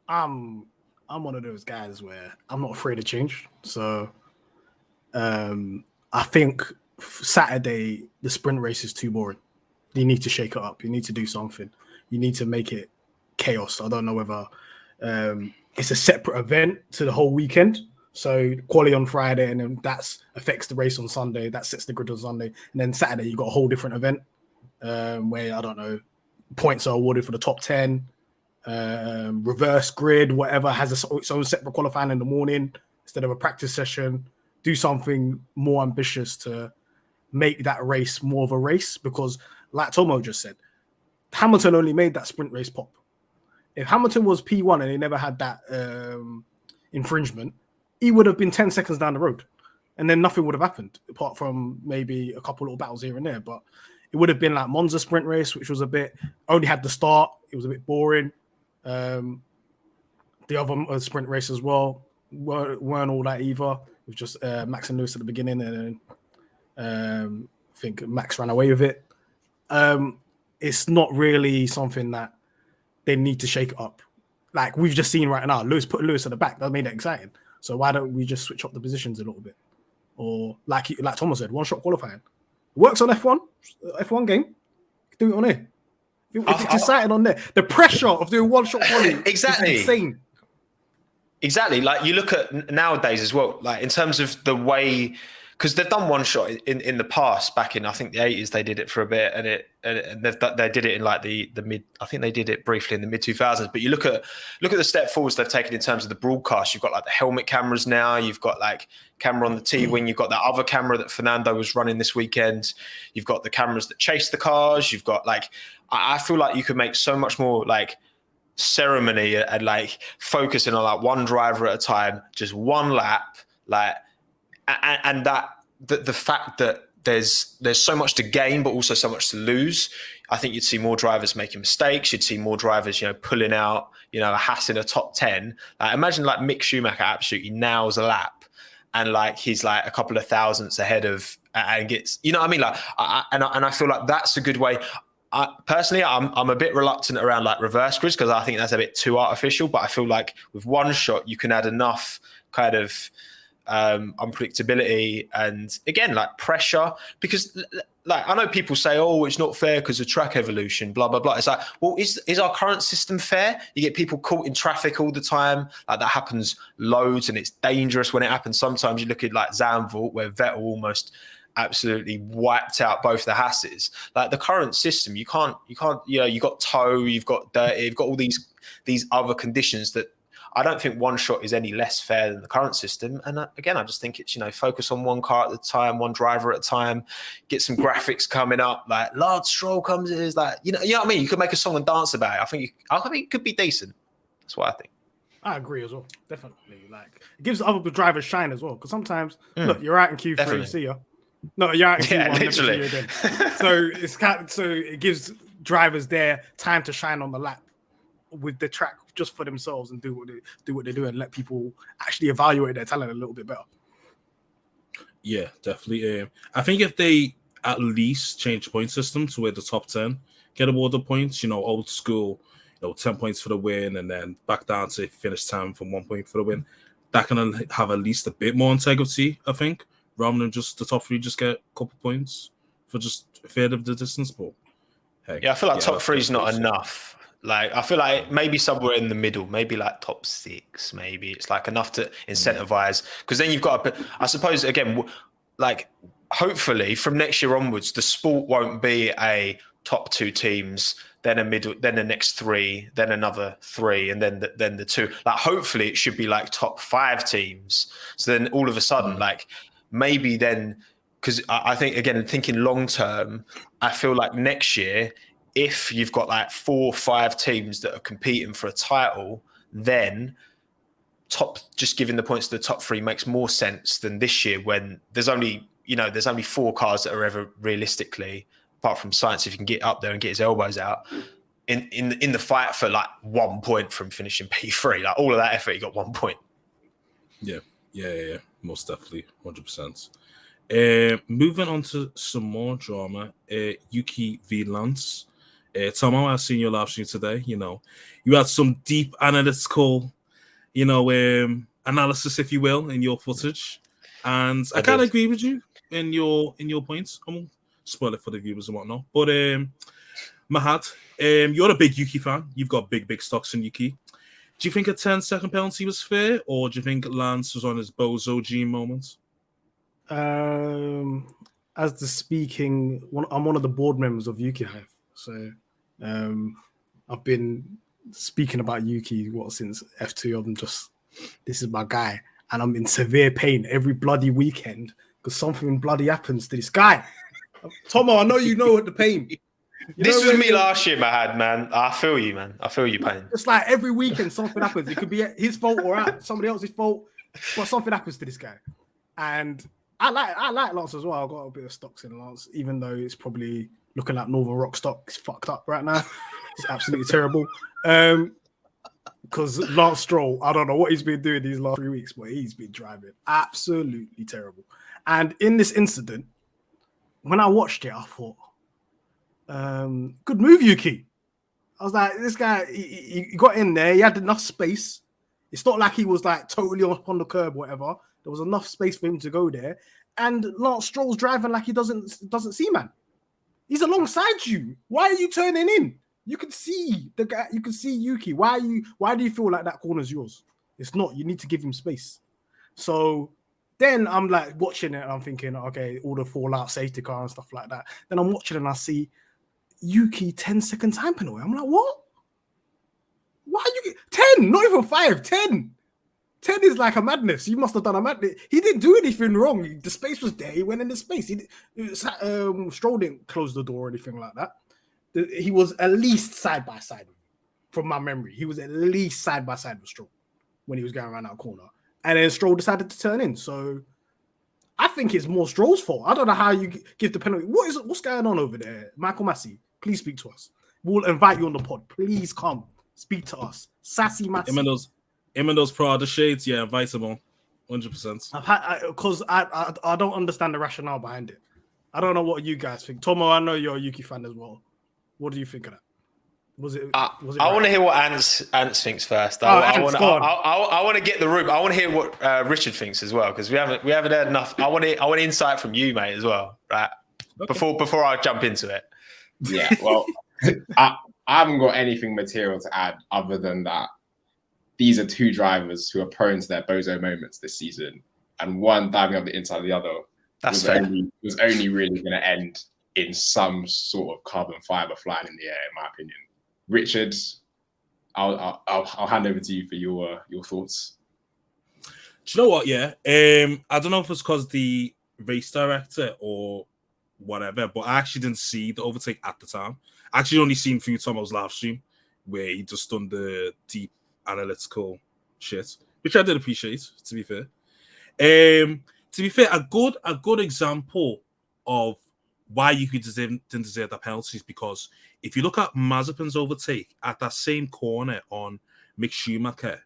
I'm one of those guys where I'm not afraid of change. So I think Saturday, the sprint race is too boring. You need to shake it up. You need to do something. You need to make it chaos. I don't know whether it's a separate event to the whole weekend. So quali on Friday, and then that affects the race on Sunday. That sets the grid on Sunday. And then Saturday, you got a whole different event where, I don't know, points are awarded for the top 10. Reverse grid, whatever, has its own separate qualifying in the morning instead of a practice session. Do something more ambitious to make that race more of a race, because like Tommo just said, Hamilton only made that sprint race pop. If Hamilton was P1 and he never had that infringement, he would have been 10 seconds down the road, and then nothing would have happened apart from maybe a couple little battles here and there. But it would have been like Monza sprint race, which was only had the start. It was a bit boring. The other sprint race as well weren't all that either. It was just Max and Lewis at the beginning, and then I think Max ran away with it. It's not really something that they need to shake up. Like we've just seen right now, put Lewis at the back. That made it exciting. So why don't we just switch up the positions a little bit? Or like Tommo said, one-shot qualifying. It works on F1 game. Do it on here. If it's exciting on there. The pressure of doing one-shot qualifying is insane. Exactly. Like you look at nowadays as well, like in terms of the way, because they've done one shot in the past. Back in I think the 80s, they did it for a bit, and they did it in like the mid. I think they did it briefly in the mid 2000s. But you look at the step forwards they've taken in terms of the broadcast. You've got like the helmet cameras now. You've got like camera on the T-wing. You've got that other camera that Fernando was running this weekend. You've got the cameras that chase the cars. You've got like I feel like you could make so much more like ceremony and like focusing on like one driver at a time, just one lap, like. And that the fact that there's so much to gain, but also so much to lose. I think you'd see more drivers making mistakes. You'd see more drivers, pulling out, a Haas in a top 10. Imagine like Mick Schumacher absolutely nails a lap, and like he's like a couple of thousandths ahead of and gets, what I mean? Like, I feel like that's a good way. Personally, I'm a bit reluctant around like reverse grids because I think that's a bit too artificial. But I feel like with one shot, you can add enough kind of unpredictability and again like pressure, because like I know people say, oh, it's not fair because of track evolution, blah blah blah. It's like, well, is our current system fair? You get people caught in traffic all the time, like that happens loads, and it's dangerous when it happens. Sometimes you look at like Zandvoort where Vettel almost absolutely wiped out both the Hasses. Like the current system, you can't, you know, you got tow, you've got dirty, you've got all these other conditions that I don't think one shot is any less fair than the current system. And again, I just think it's, you know, focus on one car at a time, one driver at a time, get some graphics coming up. Like Lance Stroll comes in, is like, you know what I mean? You could make a song and dance about it. I think it could be decent. That's what I think. I agree as well. Definitely. Like it gives other drivers shine as well. Because sometimes, look, you're out in Q3, definitely. see ya. No, you're out in Q1, literally. never see you again. So it gives drivers their time to shine on the lap with the track just for themselves and do what they do and let people actually evaluate their talent a little bit better. Yeah, definitely. I think if they at least change the point system to where the top 10 get awarded points, you know, old school, you know, 10 points for the win and then back down to finish 10 from 1 point for the win, that can have at least a bit more integrity, I think, rather than just the top 3 just get a couple points for just a third of the distance. But hey, yeah, I feel like top 3 is not enough. Like, I feel like maybe somewhere in the middle, maybe like top 6, maybe it's like enough to incentivize. Because then you've got, I suppose, again, like hopefully from next year onwards, the sport won't be a top 2 teams, then a middle, then the next 3, then another 3, and then the 2. Like, hopefully it should be like top 5 teams. So then all of a sudden, like maybe then, because I think, again, thinking long term, I feel like next year, if you've got like 4 or 5 teams that are competing for a title, then just giving the points to the top 3 makes more sense than this year when there's only 4 cars that are ever realistically, apart from Science, if you can get up there and get his elbows out, in the fight for like 1 point from finishing P3. Like all of that effort, you got 1 point. Yeah, most definitely, 100%. Moving on to some more drama, Yuki v Lance. Tommo, I've seen your live stream today. You know, you had some deep analytical, you know, analysis, if you will, in your footage, and I kind of agree with you in your points. I won't spoil it for the viewers and whatnot, but Mahad, you're a big Yuki fan. You've got big stocks in Yuki. Do you think a 10-second penalty was fair, or do you think Lance was on his Bozo G moment? As the speaking, I'm one of the board members of Yuki Hive, so I've been speaking about Yuki since F2. I'm just, this is my guy, and I'm in severe pain every bloody weekend because something bloody happens to this guy. Tommo, I know you know the pain. This was me last year, Mahad, man. I feel you, man. I feel your pain. It's like every weekend something happens. It could be his fault or somebody else's fault, but something happens to this guy. And I like Lance as well. I've got a bit of stocks in Lance, even though it's probably looking like Northern Rock stock is fucked up right now. It's absolutely terrible. Because Lance Stroll, I don't know what he's been doing these last 3 weeks, but he's been driving absolutely terrible. And in this incident, when I watched it, I thought, good move, Yuki. I was like, this guy, he got in there. He had enough space. It's not like he was like totally up on the curb, or whatever. There was enough space for him to go there. And Lance Stroll's driving like he doesn't see, man. He's alongside you. Why are you turning in? You can see the guy. You can see Yuki. Why do you feel like that corner's yours? It's not. You need to give him space. So then I'm like watching it and I'm thinking, okay, all the fallout, safety car and stuff like that. Then I'm watching and I see Yuki 10-second time penalty. I'm like, what? Why you get 10? Not even 5, 10. 10 is like a madness. You must have done a madness. He didn't do anything wrong. The space was there. He went in the space. Stroll didn't close the door or anything like that. He was at least side by side, from my memory. He was at least side by side with Stroll when he was going around that corner. And then Stroll decided to turn in. So I think it's more Stroll's fault. I don't know how you give the penalty. What's going on over there? Michael Massey, please speak to us. We'll invite you on the pod. Please come speak to us. Sassy Massey. Him and those Prada shades, yeah, invite him on. 100%. Because I don't understand the rationale behind it. I don't know what you guys think. Tommo, I know you're a Yuki fan as well. What do you think of that? Was it I right? want to hear what Antz thinks first. I want to get the room. I want to hear what Richard thinks as well, because we haven't heard enough. I want insight from you, mate, as well. Right? Okay. Before I jump into it. Yeah. Well, I haven't got anything material to add other than that. These are two drivers who are prone to their bozo moments this season, and one diving up the inside of the other That's fair. Was only really going to end in some sort of carbon fiber flying in the air, in my opinion. Richard, I'll hand over to you for your thoughts. Do you know what? Yeah, I don't know if it's because the race director or whatever, but I actually didn't see the overtake at the time. I actually only seen through Tommo's live stream where he just done the deep analytical shit, which I did appreciate. To be fair, a good example of why Yuki didn't deserve that penalty is because if you look at Mazepin's overtake at that same corner on Mick Schumacher,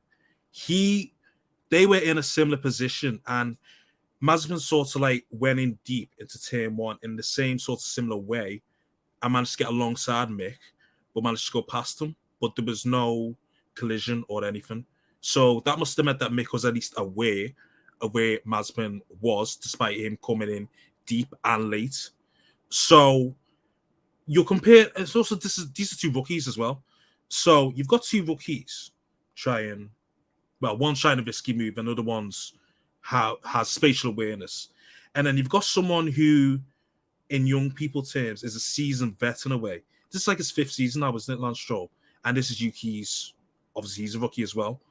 they were in a similar position, and Mazepin sort of like went in deep into turn one in the same sort of similar way. I managed to get alongside Mick, but managed to go past him, but there was no collision or anything. So that must have meant that Mick was at least aware of where Mazepin was, despite him coming in deep and late. So you compare. It's also these are two rookies as well. So you've got two rookies trying. Well, one's trying a risky move, and the other one's has spatial awareness. And then you've got someone who, in young people terms, is a seasoned vet in a way. This is like his 5th season now, isn't it, Lance Stroll? And this is Yuki's, obviously he's a rookie as well.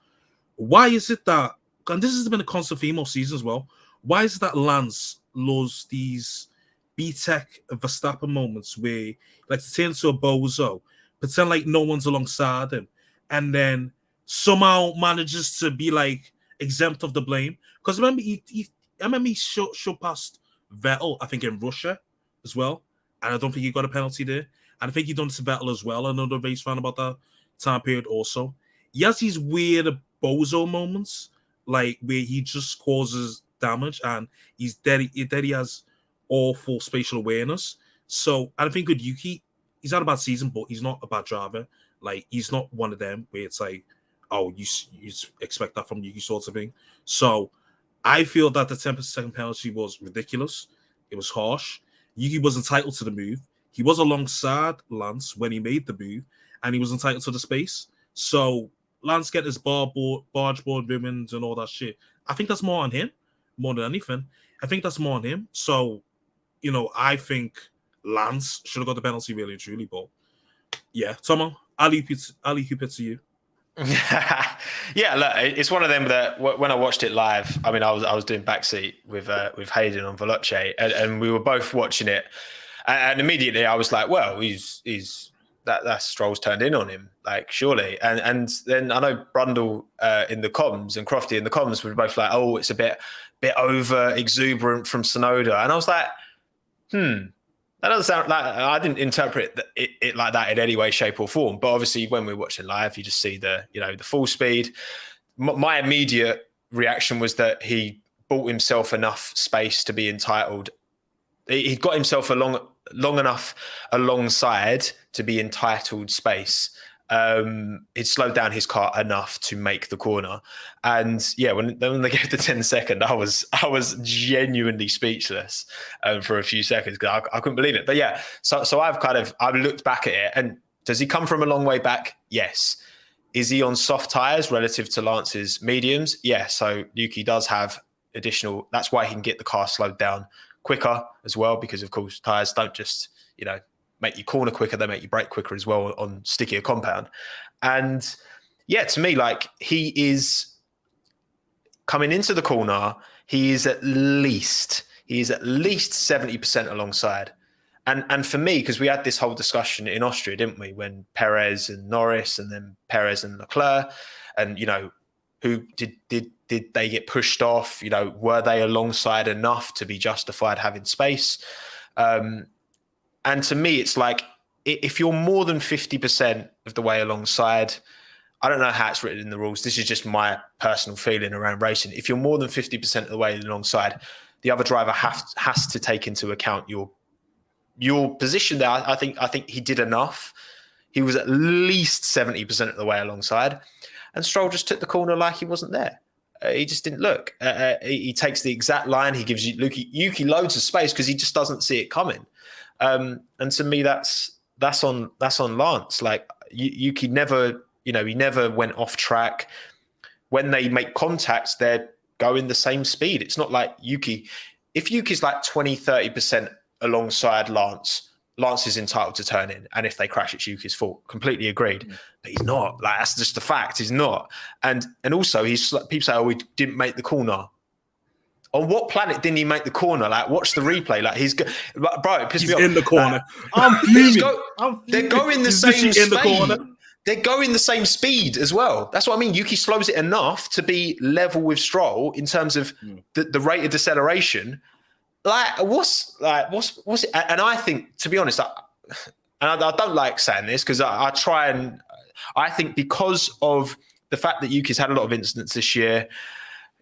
Why is it that, and this has been a constant theme all season as well, why is it that Lance loves these B-Tech Verstappen moments where he likes to turn into a bozo, pretend like no one's alongside him, and then somehow manages to be like exempt of the blame? Because I remember he showed past Vettel, I think in Russia as well, and I don't think he got a penalty there. And I think he done to Vettel as well. Another race round about that time period also. He has these weird bozo moments, like where he just causes damage, and he's dead. He has awful spatial awareness. So I think with Yuki, he's had a bad season, but he's not a bad driver. Like, he's not one of them where it's like, oh, you expect that from Yuki sort of thing. So I feel that the 10-second penalty was ridiculous. It was harsh. Yuki was entitled to the move. He was alongside Lance when he made the move, and he was entitled to the space. So Lance getting his barge board ribbons and all that shit, I think that's more on him, more than anything. I think that's more on him. So, I think Lance should have got the penalty really and truly. But yeah, Tommo, I'll leave it to you. Yeah, look, it's one of them that when I watched it live, I mean, I was doing backseat with Hayden on Veloce, and we were both watching it, and immediately I was like, well, he's that Stroll's turned in on him, like, surely. And then I know Brundle in the comms and Crofty in the comms were both like, oh, it's a bit over exuberant from Tsunoda, and I was like, that doesn't sound like, I didn't interpret it like that in any way, shape, or form. But obviously, when we're watching live, you just see the full speed. My immediate reaction was that he bought himself enough space to be entitled. He got himself long enough alongside to be entitled space. It slowed down his car enough to make the corner. And yeah, when they gave the 10-second, I was genuinely speechless for a few seconds because I couldn't believe it. But yeah, so I've looked back at it, and does he come from a long way back? Yes. Is he on soft tires relative to Lance's mediums? Yeah. So Yuki does have additional. That's why he can get the car slowed down quicker as well, because of course tires don't just make you corner quicker, they make you brake quicker as well on stickier compound. And yeah, to me, like, he is coming into the corner, he is at least 70% alongside. And for me, because we had this whole discussion in Austria, didn't we, when Perez and Norris and then Perez and Leclerc, and who did they get pushed off? Were they alongside enough to be justified having space? And to me, it's like, if you're more than 50% of the way alongside, I don't know how it's written in the rules. This is just my personal feeling around racing. If you're more than 50% of the way alongside, the other driver has to take into account your position there. I think he did enough. He was at least 70% of the way alongside, and Stroll just took the corner like he wasn't there. He just didn't look. He takes the exact line. He gives Yuki loads of space because he just doesn't see it coming. And to me, that's on Lance. Like, Yuki never, he never went off track. When they make contacts, they're going the same speed. It's not like Yuki if Yuki's like 20, 30% alongside Lance, Lance is entitled to turn in. And if they crash, it's Yuki's fault. Completely agreed. But he's not. Like, that's just the fact. He's not. And also, people say, oh, we didn't make the corner. On what planet didn't he make the corner? Like, watch the replay. Like, bro, it pissed me off. In the corner. I'm fuming. They're going the same speed. They're going the same speed as well. That's what I mean. Yuki slows it enough to be level with Stroll in terms of the rate of deceleration. Like, what's it? And I think, to be honest, I don't like saying this because I try and I think because of the fact that Yuki's had a lot of incidents this year,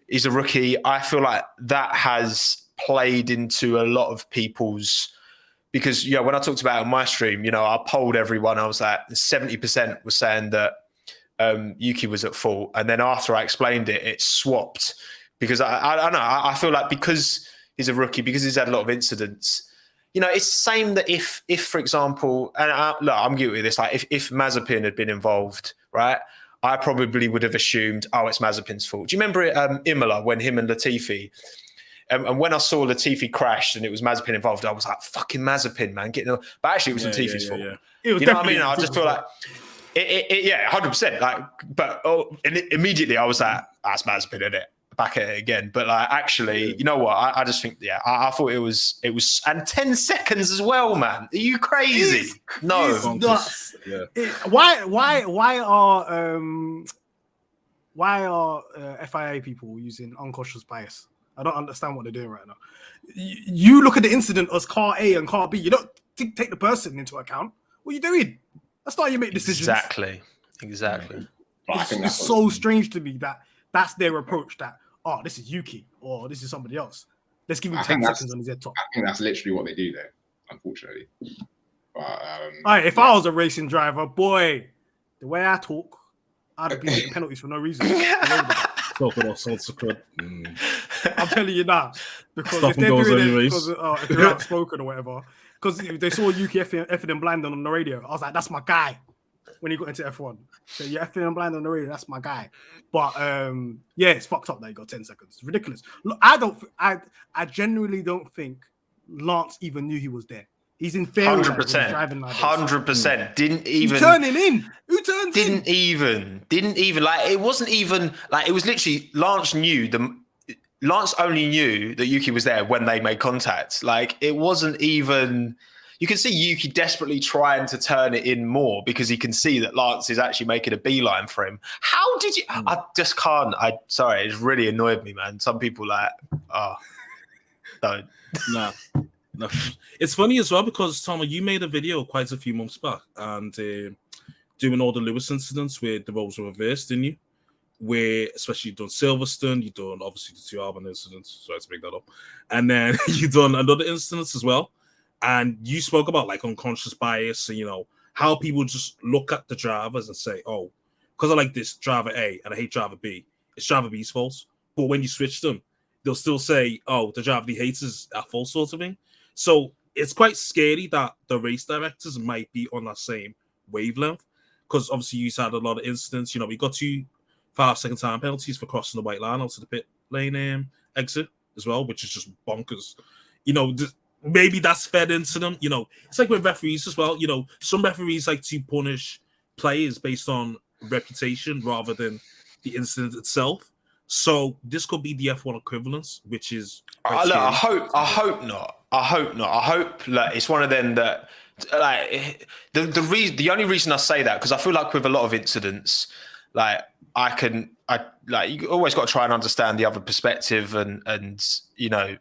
he's a rookie. I feel like that has played into a lot of people's, because, you know, when I talked about it on my stream, you know, I polled everyone. I was like, 70% was saying that Yuki was at fault. And then after I explained it, it swapped because I don't know. I feel like because he's a rookie, because he's had a lot of incidents, you know, it's the same that if for example, and look, I'm guilty of this, like if Mazepin had been involved, right, I probably would have assumed, oh, it's Mazepin's fault. Do you remember it, Imola, when him and Latifi, and when I saw Latifi crash and it was Mazepin involved, I was like, fucking Mazepin, man. But actually it was Latifi's fault. Yeah. You know what I mean? I just feel like, yeah, 100%. Like, but immediately I was like, that's Mazepin, isn't it? Back at it again. But like, actually, you know what? I just think, yeah, I thought it was, and 10 seconds as well, man. Are you crazy? No. Yeah. Why are FIA people using unconscious bias? I don't understand what they're doing right now. You look at the incident as car A and car B. You don't take the person into account. What are you doing? That's not how you make decisions. Exactly. It's so strange to me that that's their approach. That, oh, this is Yuki or this is somebody else. Let's give him 10 seconds on his head top. I think that's literally what they do, though. Unfortunately. But if I was a racing driver, boy, the way I talk, I'd have been getting penalties for no reason. Talking all sorts of crud. I'm telling you now, because Stuff if they're goes doing anyways. it, if they're outspoken or whatever, because they saw Yuki effing and blind on the radio, I was like, that's my guy. When he got into F1, so you're effing and blind on the radio, that's my guy. But yeah, it's fucked up that he got 10 seconds. It's ridiculous. Look, I genuinely don't think Lance even knew he was there. He's in fair 100%. 100%. Didn't even. He's turning in. Who turns in? Didn't even. Like, it wasn't even like, it was literally Lance only knew that Yuki was there when they made contact. Like, it wasn't even. You can see Yuki desperately trying to turn it in more because he can see that Lance is actually making a beeline for him. How did you? I just can't. Sorry, it really annoyed me, man. Some people like, don't. No. It's funny as well because, Tommo, you made a video quite a few months back and doing all the Lewis incidents where the roles were reversed, didn't you? Where, especially you've done Silverstone, you've done obviously the 2 Albon incidents, sorry to make that up, and then you've done another instance as well. And you spoke about like unconscious bias and, you know, how people just look at the drivers and say, oh, because I like this driver A and I hate driver B, it's driver B's fault. But when you switch them, they'll still say, oh, the driver he hates is at fault, sort of thing. So it's quite scary that the race directors might be on that same wavelength because obviously you had a lot of incidents. You know, we got 2 5-second time penalties for crossing the white line out to the pit lane exit as well, which is just bonkers. You know, maybe that's fed into them. You know, it's like with referees as well. You know, some referees like to punish players based on reputation rather than the incident itself. So this could be the F1 equivalence, which is. Look, I hope not. I hope like it's one of them that like the only reason I say that because I feel like with a lot of incidents, like I like you always got to try and understand the other perspective and you know.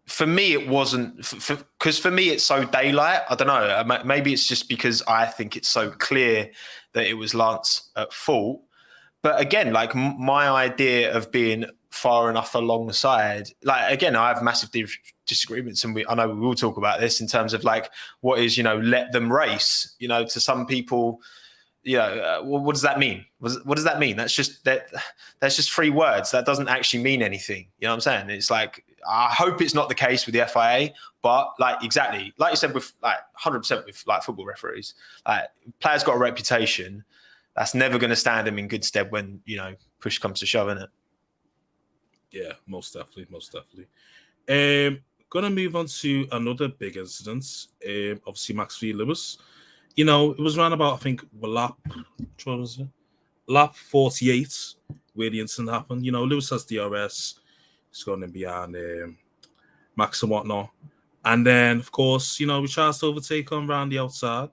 For me, it wasn't because for me it's so daylight. I don't know. Maybe it's just because I think it's so clear that it was Lance at fault. But again, like my idea of being far enough alongside, like again, I have massive disagreements, and I know we will talk about this in terms of like what is, you know, let them race. You know, to some people, you know, what does that mean? What does that mean? That's just 3 words. That doesn't actually mean anything. You know what I'm saying? It's like I hope it's not the case with the FIA, but like exactly like you said with like 100% with like football referees, like players got a reputation. That's never going to stand him in good stead when, you know, push comes to shove, innit? Yeah, most definitely. Gonna move on to another big incident. Obviously, Max v Lewis. You know, it was around about, I think, lap 48 where the incident happened. You know, Lewis has DRS. He's going in behind Max and whatnot. And then, of course, you know, we tries to overtake him around the outside.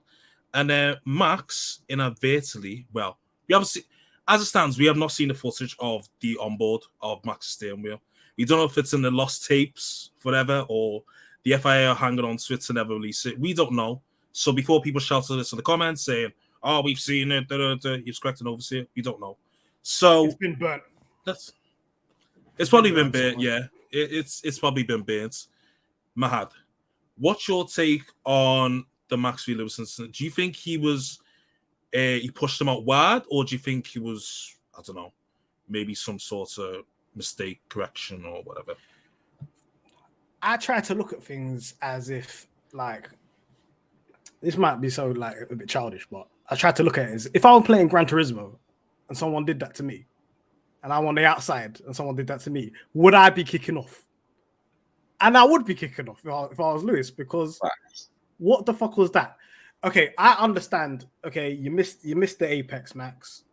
And then Max, inadvertently, well, we haven't seen, as it stands, we have not seen the footage of the onboard of Max's steering wheel. We don't know if it's in the lost tapes, whatever, or the FIA are hanging on to it to never release it. We don't know. So before people shout at us in the comments saying, "Oh, we've seen it," he's correct and oversee it, we don't know. So it's been burnt. It's probably been burnt. Yeah, it's probably been burnt. Mahad, what's your take on the Max v Lewis incident? Do you think he was he pushed him out wide, or do you think he was, I don't know, maybe some sort of mistake correction or whatever? I try to look at things as if, like, this might be so like a bit childish, but I try to look at it as if I was playing Gran Turismo and someone did that to me, and I'm on the outside and someone did that to me, would I be kicking off? And I would be kicking off if I was Lewis, because what the fuck was that? Okay, I understand. Okay, you missed the apex, Max.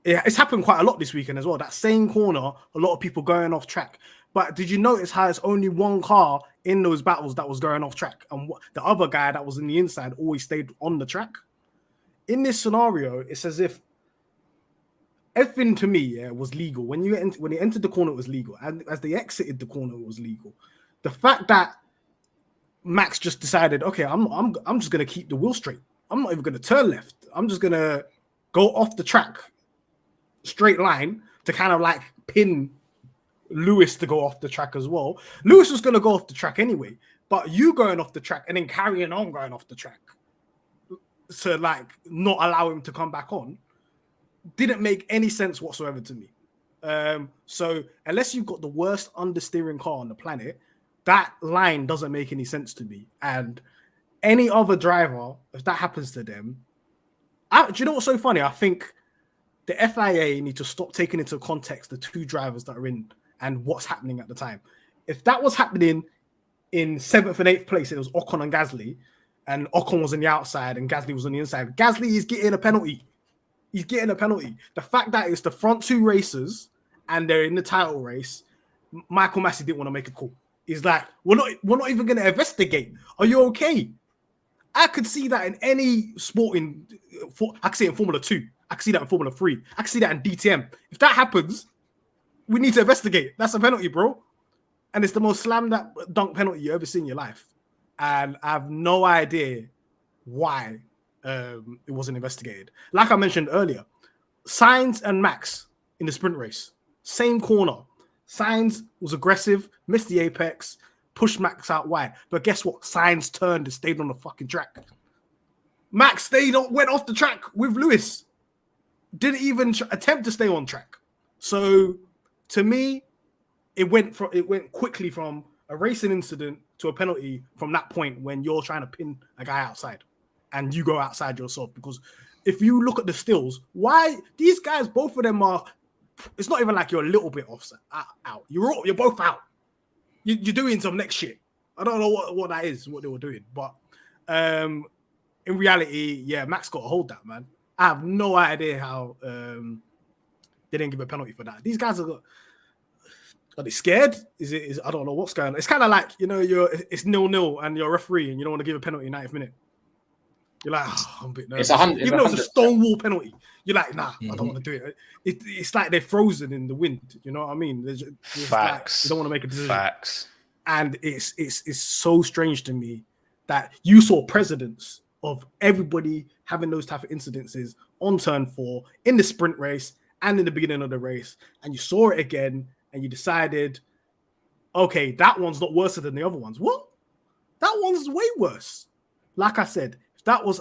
It's happened quite a lot this weekend as well. That same corner, a lot of people going off track. But did you notice how it's only one car in those battles that was going off track, and the other guy that was in the inside always stayed on the track? In this scenario, it's as if everything to me was legal. When he entered the corner, it was legal, and as they exited the corner, it was legal. The fact that Max just decided, okay, I'm just gonna keep the wheel straight. I'm not even gonna turn left. I'm just gonna go off the track, straight line, to kind of like pin Lewis to go off the track as well. Lewis was going to go off the track anyway, but you going off the track and then carrying on going off the track to like not allow him to come back on didn't make any sense whatsoever to me. So unless you've got the worst understeering car on the planet, that line doesn't make any sense to me. And any other driver, if that happens to them, do you know what's so funny? I think the FIA need to stop taking into context the two drivers that are in and what's happening at the time. If that was happening in 7th and 8th place, it was Ocon and Gasly, and Ocon was on the outside and Gasly was on the inside. Gasly is getting a penalty. He's getting a penalty. The fact that it's the front two racers and they're in the title race, Michael Massey didn't want to make a call. He's like, we're not even going to investigate. Are you okay? I could see that in any sporting. I could see it in Formula 2. I could see that in Formula 3. I could see that in DTM. If that happens, we need to investigate. That's a penalty, bro. And it's the most slam dunk penalty you ever seen in your life. And I have no idea why it wasn't investigated. Like I mentioned earlier, Sainz and Max in the sprint race, same corner. Sainz was aggressive, missed the apex, pushed Max out wide. But guess what? Sainz turned and stayed on the fucking track. Max went off the track with Lewis. Didn't even attempt to stay on track. So to me, it went quickly from a racing incident to a penalty from that point when you're trying to pin a guy outside and you go outside yourself. Because if you look at the stills, why these guys, both of them are, it's not even like you're a little bit offset out. You're both out. You're doing some next shit. I don't know what that is, what they were doing. But in reality, yeah, Max got to hold that, man. I have no idea how they didn't give a penalty for that. These guys are they scared? Is I don't know what's going on. It's kind of like, you know, it's 0-0 and you're a referee and you don't want to give a penalty in 90th minute. You're like, I'm a bit nervous. Even though it's a stonewall penalty, you're like, nah, I don't want to do it. It's like they're frozen in the wind. You know what I mean? There's Facts. Like, you don't want to make a decision. Facts. And it's so strange to me that you saw precedents of everybody having those type of incidences on turn 4 in the sprint race and in the beginning of the race, and you saw it again and you decided, okay, that one's not worse than the other ones. What? That one's way worse. Like I said, if I was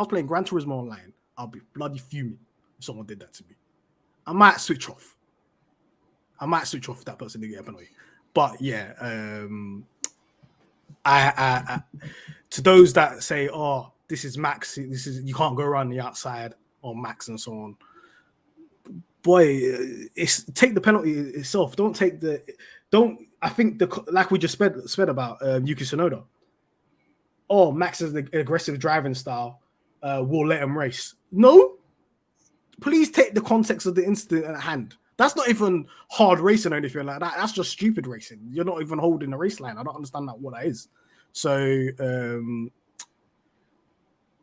playing Gran Turismo Online, I'll be bloody fuming if someone did that to me. I might switch off. If that person didn't get a penalty. But yeah, I to those that say, oh, this is Max, you can't go around the outside on Max and so on. Boy, it's take the penalty itself. Don't I think like we just said about Yuki Tsunoda. Oh, Max's aggressive driving style will let him race. No, please take the context of the incident at hand. That's not even hard racing or anything like that. That's just stupid racing. You're not even holding a race line. I don't understand what that is. So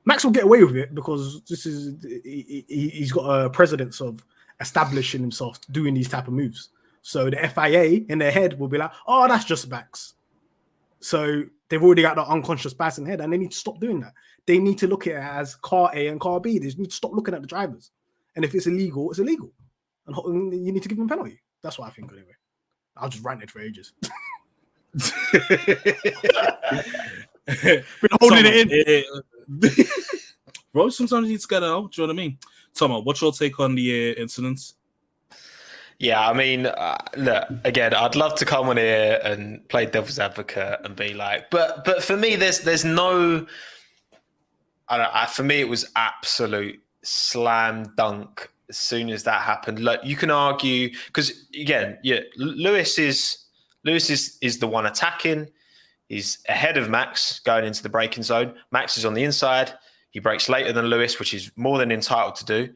Max will get away with it because he's got a precedence of establishing himself doing these type of moves. So the FIA in their head will be like, oh, that's just Max. So they've already got the unconscious bias in their head, and they need to stop doing that. They need to look at it as car A and car B. They need to stop looking at the drivers. And if it's illegal, it's illegal. And you need to give them a penalty. That's what I think anyway. I'll just ranted for ages. Been holding it in. Bro, sometimes you need to get it out. Do you know what I mean? Tommo, what's your take on the incident? Yeah, I mean, look, again, I'd love to come on here and play devil's advocate and be like, but for me, there's no, I don't know, for me, it was absolute slam dunk as soon as that happened. Look, you can argue, because again, yeah, Lewis is the one attacking. He's ahead of Max going into the braking zone. Max is on the inside. He brakes later than Lewis, which is more than entitled to do.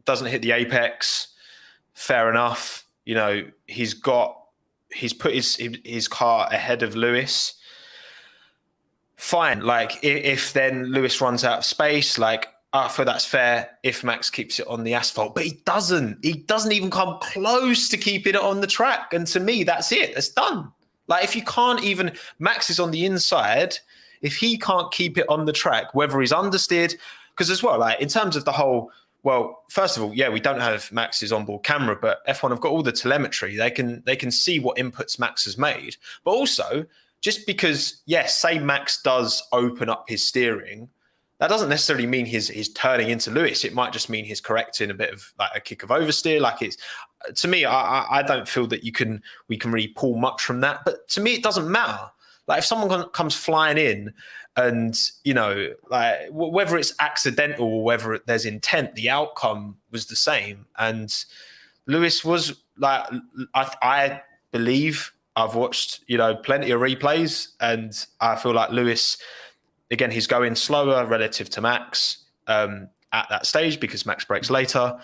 Doesn't hit the apex. Fair enough. You know, he's put his car ahead of Lewis. Fine. Like if then Lewis runs out of space, like I feel that's fair if Max keeps it on the asphalt, but he doesn't even come close to keeping it on the track. And to me, that's it. It's done. Like if you can't even, Max is on the inside. If he can't keep it on the track, whether he's understeered, because as well, like in terms of the whole, well, first of all, yeah, we don't have Max's onboard camera, but F1 have got all the telemetry. They can see what inputs Max has made. But also, just because, yes, say Max does open up his steering, that doesn't necessarily mean he's turning into Lewis. It might just mean he's correcting a bit of like a kick of oversteer. Like it's, to me, I don't feel that we can really pull much from that. But to me, it doesn't matter. Like if someone comes flying in and, you know, like whether it's accidental or whether there's intent, the outcome was the same. And Lewis was like, I believe I've watched, you know, plenty of replays, and I feel like Lewis, again, he's going slower relative to Max at that stage because Max brakes later.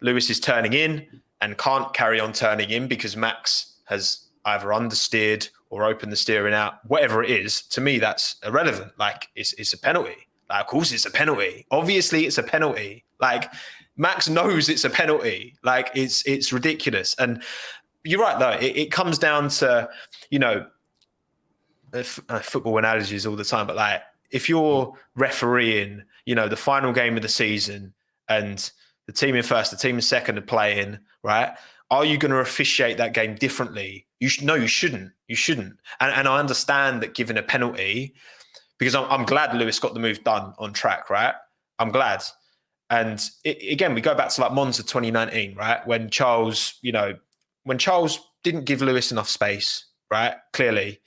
Lewis is turning in and can't carry on turning in because Max has either understeered or opened the steering out, whatever it is. To me, that's irrelevant. Like, it's a penalty. Like, of course it's a penalty. Obviously, it's a penalty. Like, Max knows it's a penalty. Like, it's ridiculous. And you're right, though. It comes down to, you know, football analogies all the time, but like, if you're refereeing, you know, the final game of the season and the team in first, the team in second are playing, right? Are you going to officiate that game differently? No, you shouldn't. You shouldn't. And I understand that given a penalty, because I'm glad Lewis got the move done on track, right? I'm glad. And again, we go back to like Monza 2019, right? When Charles didn't give Lewis enough space, right? Clearly,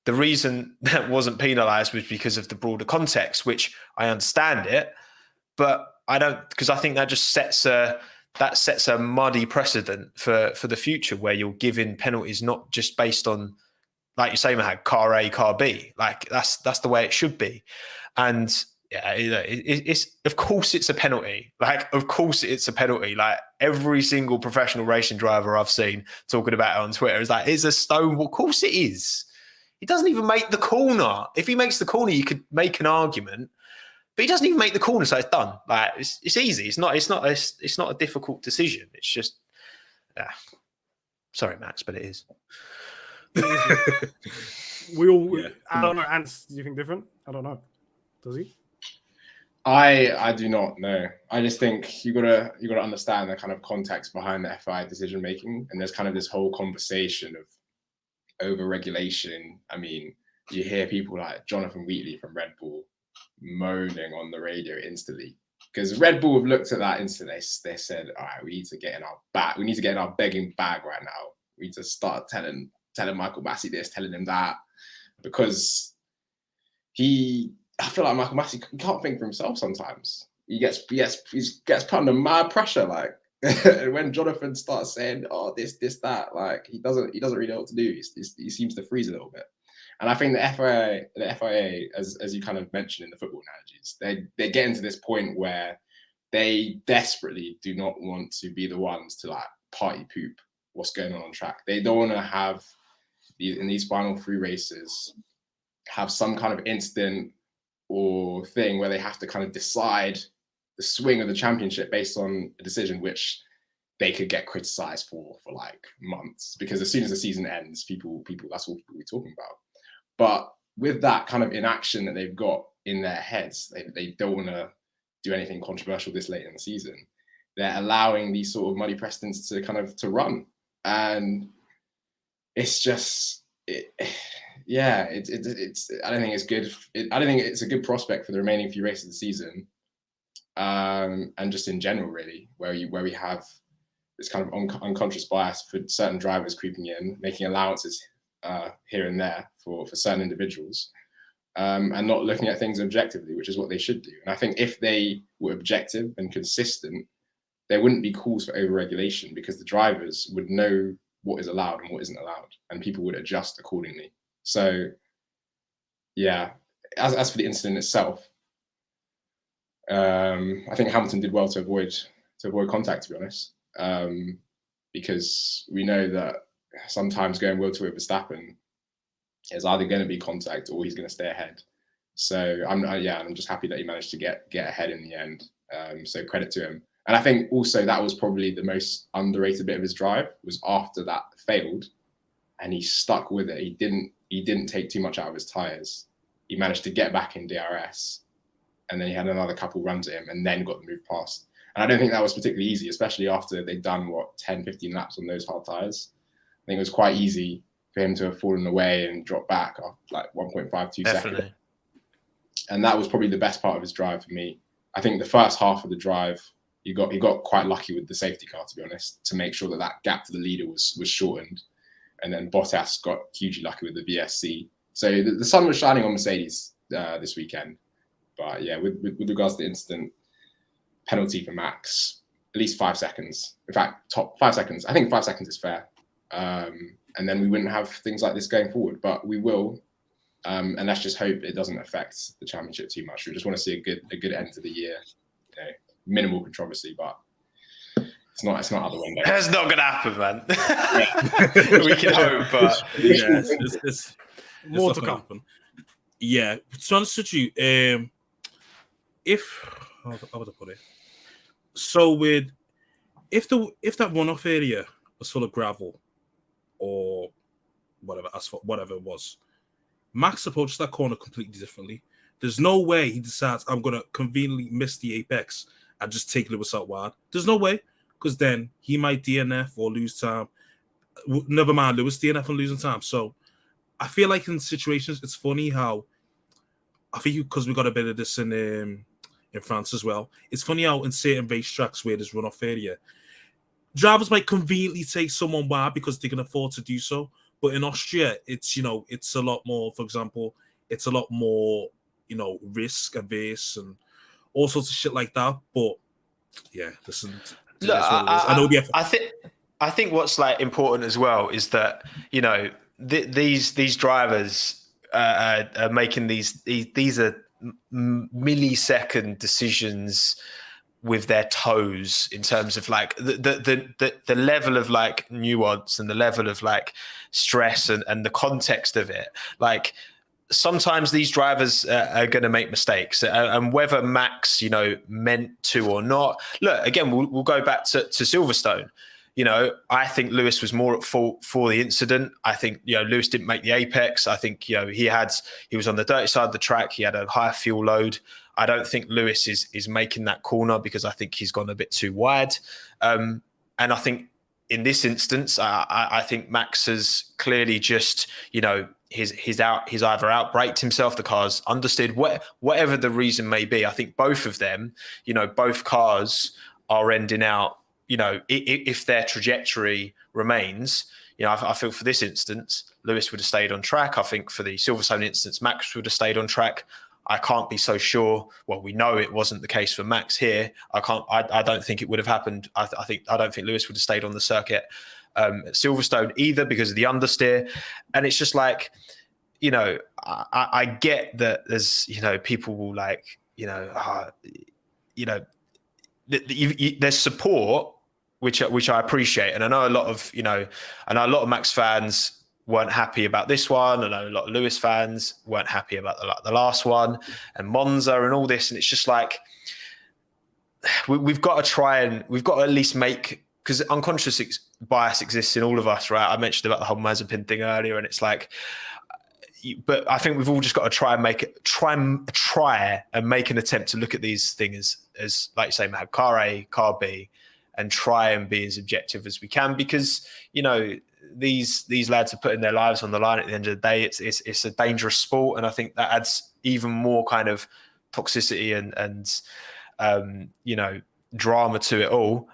the reason that wasn't penalised was because of the broader context, which I understand it, but I don't, because I think that just sets a muddy precedent for the future where you're giving penalties not just based on, like you say, Mahad, car A, car B. Like that's the way it should be. And yeah, it's of course it's a penalty. Like, of course it's a penalty. Like every single professional racing driver I've seen talking about it on Twitter is like, it's a stonewall. Of course it is. He doesn't even make the corner. If he makes the corner, you could make an argument, but he doesn't even make the corner, so it's done. Like it's easy. It's not a difficult decision. It's just, sorry, Max, but it is. We all. Yeah. I don't know. Antz, do you think different? I don't know. Does he? I do not know. I just think you gotta understand the kind of context behind the FI decision making, and there's kind of this whole conversation of over-regulation. I mean, you hear people like Jonathan Wheatley from Red Bull moaning on the radio instantly because Red Bull have looked at that instantly. They said, all right, we need to get in our bag. We need to get in our begging bag right now. We need to start telling Michael Massey this, telling him that, because I feel like Michael Massey can't think for himself sometimes. He gets put under mad pressure. Like, when Jonathan starts saying, "Oh, this, that," like he doesn't really know what to do. He seems to freeze a little bit. And I think the FIA, as you kind of mentioned in the football analogies, they get into this point where they desperately do not want to be the ones to like party poop what's going on track. They don't want to have in these final 3 races have some kind of incident or thing where they have to kind of decide the swing of the championship based on a decision which they could get criticized for like months, because as soon as the season ends, people that's all people we're talking about. But with that kind of inaction that they've got in their heads, they don't want to do anything controversial this late in the season. They're allowing these sort of muddy precedents to kind of to run, and it's just it's I don't think it's good. I don't think it's a good prospect for the remaining few races of the season, and just in general, really, where we have this kind of unconscious bias for certain drivers creeping in, making allowances here and there for certain individuals, and not looking at things objectively, which is what they should do. And I think if they were objective and consistent, there wouldn't be calls for overregulation, because the drivers would know what is allowed and what isn't allowed, and people would adjust accordingly. So, yeah, as for the incident itself, I think Hamilton did well to avoid contact, to be honest, because we know that sometimes going wheel to wheel with Verstappen is either going to be contact or he's going to stay ahead. So I'm just happy that he managed to get ahead in the end. So credit to him. And I think also that was probably the most underrated bit of his drive, was after that failed and he stuck with it. He didn't take too much out of his tires. He managed to get back in DRS, and then he had another couple runs at him and then got the move past. And I don't think that was particularly easy, especially after they'd done 10, 15 laps on those hard tires. I think it was quite easy for him to have fallen away and dropped back after like 1.52 seconds. And that was probably the best part of his drive for me. I think the first half of the drive, he got quite lucky with the safety car, to be honest, to make sure that gap to the leader was shortened. And then Bottas got hugely lucky with the VSC. So the sun was shining on Mercedes this weekend. But yeah, with regards to the incident, penalty for Max, at least 5 seconds. In fact, top 5 seconds. I think 5 seconds is fair. And then we wouldn't have things like this going forward, but we will. And let's just hope it doesn't affect the championship too much. We just want to see a good end to the year. You know, minimal controversy, but it's not out the window. It's not going to happen, man. We can hope, but yeah, it's more to come. Happen. Yeah, to answer you, how would I put it? So if that runoff area was full of gravel or whatever asphalt, whatever it was, Max approaches that corner completely differently. There's no way he decides I'm gonna conveniently miss the apex and just take Lewis out wide. There's no way, because then he might DNF or lose time. Never mind Lewis DNF and losing time. So I feel like in situations, it's funny how I think because we got a bit of this in France as well. It's funny how in certain racetracks where there's runoff area, drivers might conveniently take someone wide because they can afford to do so. But in Austria, it's a lot more. For example, it's a lot more risk averse and all sorts of shit like that. But yeah, listen. Look, I think what's like important as well is that these drivers are making these are millisecond decisions with their toes in terms of like the level of like nuance and the level of like stress and the context of it. Like sometimes these drivers are going to make mistakes, and whether Max meant to or not. Look, again, we'll go back to Silverstone. I think Lewis was more at fault for the incident. I think, Lewis didn't make the apex. I think, he was on the dirty side of the track. He had a higher fuel load. I don't think Lewis is making that corner because I think he's gone a bit too wide. And I think in this instance, I think Max has clearly just, he's either outbraked himself, the car's understeered, whatever the reason may be. I think both of them, both cars are ending out, if their trajectory remains, I feel for this instance, Lewis would have stayed on track. I think for the Silverstone instance, Max would have stayed on track. I can't be so sure. Well, we know it wasn't the case for Max here. I don't think it would have happened. I don't think Lewis would have stayed on the circuit at Silverstone either because of the understeer. And it's just like, you know, I get that there's, you know, people will like, you know, there's support, which I appreciate. And I know a lot of Max fans weren't happy about this one. I know a lot of Lewis fans weren't happy about the last one and Monza and all this. And it's just like, we've got to at least make, because unconscious bias exists in all of us, right? I mentioned about the whole Mazepin thing earlier, and it's like, but I think we've all just got to try and make an attempt to look at these things as like you say, Mahad, car A, car B, and try and be as objective as we can, because, you know, these lads are putting their lives on the line at the end of the day. It's a dangerous sport, and I think that adds even more kind of toxicity and you know, drama to it all,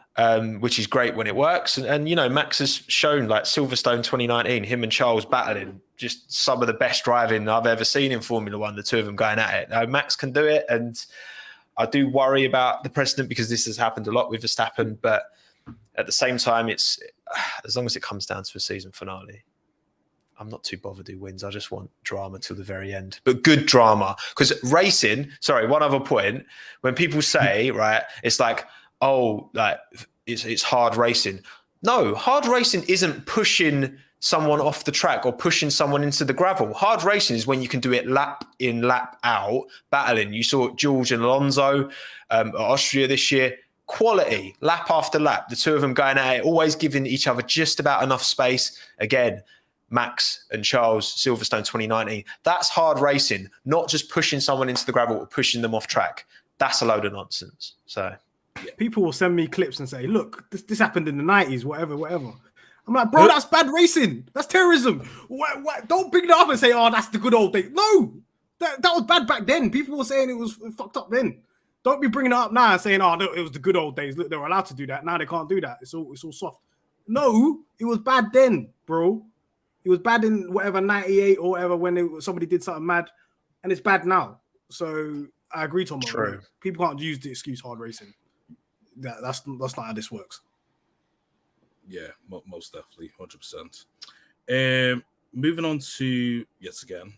which is great when it works. And you know, Max has shown, like Silverstone 2019, him and Charles battling, just some of the best driving I've ever seen in Formula One, the two of them going at it. Now, Max can do it, and I do worry about the precedent because this has happened a lot with Verstappen, but at the same time, it's as long as it comes down to a season finale, I'm not too bothered who wins. I just want drama till the very end, but good drama. Because racing, sorry, one other point, when people say, right, it's like, oh, like it's hard racing. No, hard racing isn't pushing someone off the track or pushing someone into the gravel. Hard racing is when you can do it lap in, lap out, battling. You saw George and Alonso at Austria this year. Quality, lap after lap, the two of them going at it, always giving each other just about enough space. Again, Max and Charles, Silverstone 2019. That's hard racing, not just pushing someone into the gravel or pushing them off track. That's a load of nonsense. So people will send me clips and say, look, this happened in the 90s, whatever. I'm like, bro, that's bad racing. That's terrorism. What? Don't bring that up and say, oh, that's the good old days. No, that was bad back then. People were saying it was fucked up then. Don't be bringing it up now and saying, oh, it was the good old days. Look, they were allowed to do that. Now they can't do that. It's all soft. No, it was bad then, bro. It was bad in whatever, 98 or whatever, when somebody did something mad, and it's bad now. So I agree, Tommo. True. People can't use the excuse hard racing. That's not how this works. Yeah, most definitely, 100%. Moving on to, yet again,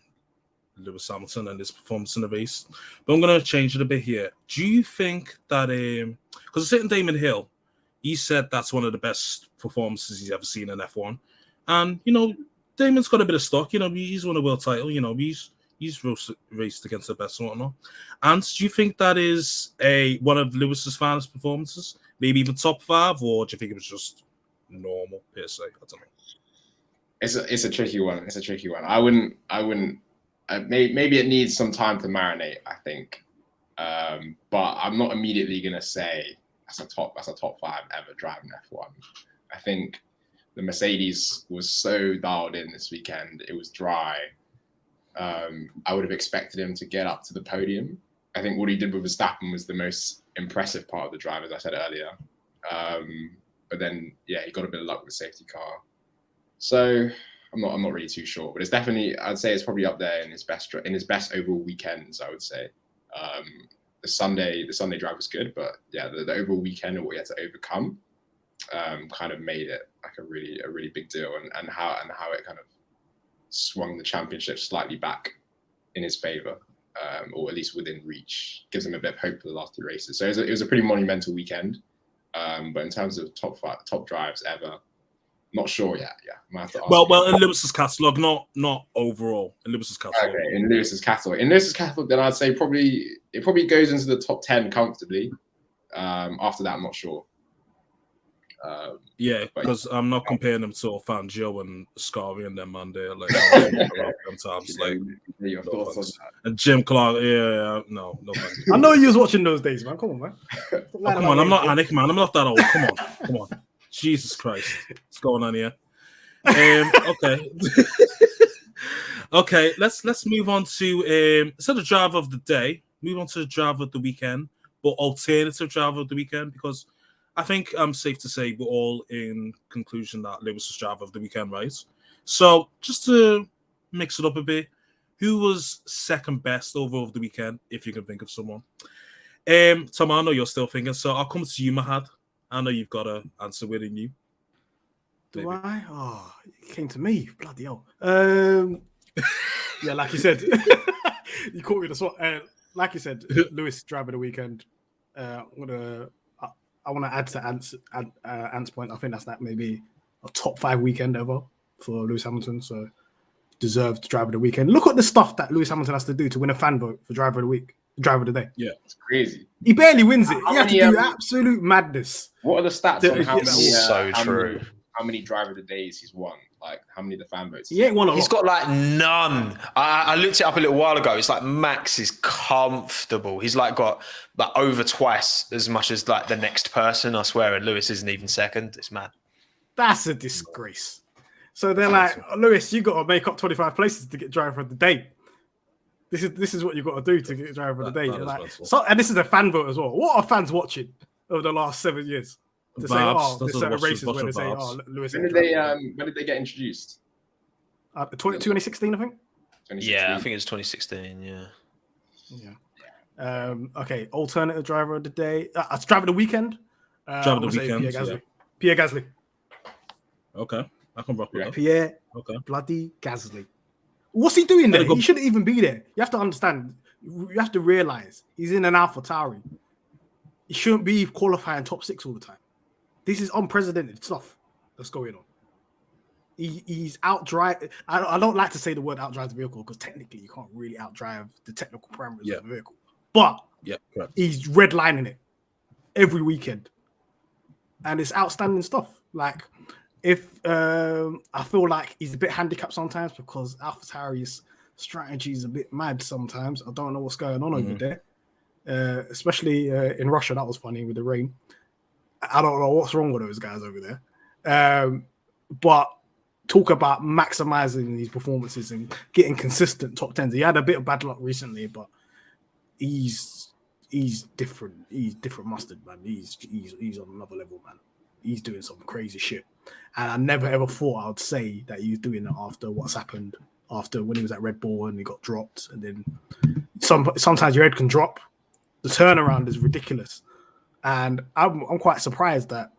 Lewis Hamilton and his performance in the race. But I'm going to change it a bit here. Do you think that, because a certain Damon Hill, he said that's one of the best performances he's ever seen in F1. And, you know, Damon's got a bit of stock. You know, he's won a world title. You know, he's raced against the best and whatnot. And do you think that is one of Lewis's finest performances? Maybe even top 5? Or do you think it was just normal, per se? I don't know. It's a tricky one. It's a tricky one. I wouldn't. Maybe it needs some time to marinate, I think. But I'm not immediately gonna say that's a top 5 ever driving F1. I think the Mercedes was so dialed in this weekend. It was dry. I would have expected him to get up to the podium. I think what he did with Verstappen was the most impressive part of the drive, as I said earlier. But then, yeah, he got a bit of luck with the safety car. So I'm not really too sure, but it's definitely, I'd say it's probably up there in his best overall weekends. I would say the Sunday drive was good, but yeah, the overall weekend and what he had to overcome kind of made it like a really big deal, and how it kind of swung the championship slightly back in his favor, or at least within reach. Gives him a bit of hope for the last 2 races. So it was a pretty monumental weekend. But in terms of top drives ever, not sure yet. Yeah. Well, in Lewis's catalogue, not overall. In Lewis's catalogue. Okay, in Lewis's catalogue, then I'd say it probably goes into the top 10 comfortably. After that, I'm not sure. Yeah, because I'm not comparing them to Fangio and Scarry and them, man. They're like sometimes, like your thoughts on that. And Jim Clark. Yeah, no. I know you was watching those days, man. Come on, man. Come on, I'm not Anik, man. I'm not that old. Come on. Jesus Christ, what's going on here? Okay. Okay, let's move on to instead of driver of the day, move on to the driver of the weekend, but alternative driver of the weekend, because I think I'm safe to say we're all in conclusion that Lewis was driver of the weekend, right? So just to mix it up a bit, who was second best over the weekend, if you can think of someone. Tom, I know you're still thinking, so I'll come to you, Mahad. I know you've got an answer within you. Do I? Oh, it came to me. Bloody hell. Yeah, like you said, you caught me in the spot. Like you said, Lewis driver of the weekend. I want to add to Ant's point. I think that's maybe a top 5 weekend ever for Lewis Hamilton. So deserved driver of the weekend. Look at the stuff that Lewis Hamilton has to do to win a fan vote for driver of the week, driver of the day. Yeah, it's crazy. He barely wins it. He has to do absolute madness. What are the stats on how many driver of the days he's won? Like how many of the fan votes? He ain't won a lot. He's got like none. I looked it up a little while ago. It's like Max is comfortable. He's like got like over twice as much as like the next person, I swear, and Lewis isn't even second. It's mad. That's a disgrace. So they're like, Lewis, you got to make up 25 places to get driver of the day. This is what you got to do to get driver of the day. And this is a fan vote as well. What are fans watching over the last 7 years? To say, there's certain races where they say, Lewis. When did they get introduced? 2016, I think. 2016. Yeah, I think it's 2016. Yeah. Okay. Alternative driver of the day. Driver of the weekend. Driver of the weekend. Pierre Gasly. Okay, I can rock with that. Pierre. Okay. Bloody Gasly. What's he doing there? He shouldn't even be there. You have to understand. You have to realize he's in an AlphaTauri. He shouldn't be qualifying top 6 all the time. This is unprecedented stuff that's going on. He's outdrive. I don't like to say the word outdrive the vehicle because technically you can't really outdrive the technical parameters of the vehicle. But he's redlining it every weekend, and it's outstanding stuff. Like if I feel like he's a bit handicapped sometimes because AlphaTauri's strategy is a bit mad sometimes. I don't know what's going on over there, especially in Russia. That was funny with the rain. I don't know what's wrong with those guys over there. But talk about maximizing these performances and getting consistent top 10s. He had a bit of bad luck recently, but he's different. He's different mustard, man. He's on another level, man. He's doing some crazy shit. And I never ever thought I would say that he was doing it after what's happened after when he was at Red Bull and he got dropped. And then sometimes your head can drop. The turnaround is ridiculous. And I'm quite surprised that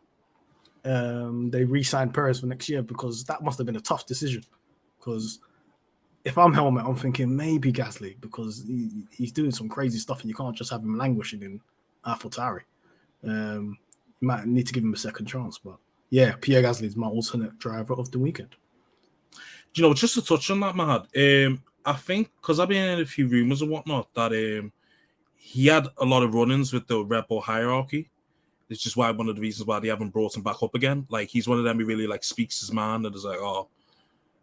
they re-signed Perez for next year because that must have been a tough decision. Because if I'm Helmet, I'm thinking maybe Gasly because he's doing some crazy stuff and you can't just have him languishing in AlphaTauri. You might need to give him a second chance. But yeah, Pierre Gasly is my alternate driver of the weekend. Do you know, just to touch on that, Mahad, I think because I've been in a few rumors and whatnot that he had a lot of run-ins with the Red Bull hierarchy. It's just why one of the reasons why they haven't brought him back up again. Like he's one of them who really like speaks his mind and is like, oh,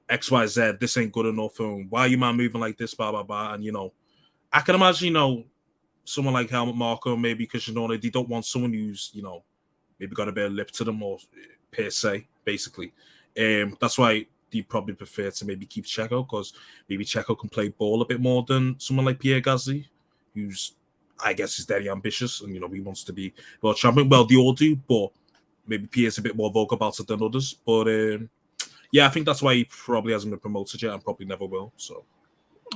XYZ, this ain't good enough. And why are you man moving like this? Blah blah blah. And I can imagine someone like Helmut Marko maybe because they don't want someone who's maybe got a bit of lip to them or per se basically. That's why they probably prefer to maybe keep Checo because maybe Checo can play ball a bit more than someone like Pierre Gasly, who's I guess is very ambitious and he wants to be world champion. Well, they all do, but maybe Pierre's a bit more vocal about it than others. But I think that's why he probably hasn't been promoted yet and probably never will. So,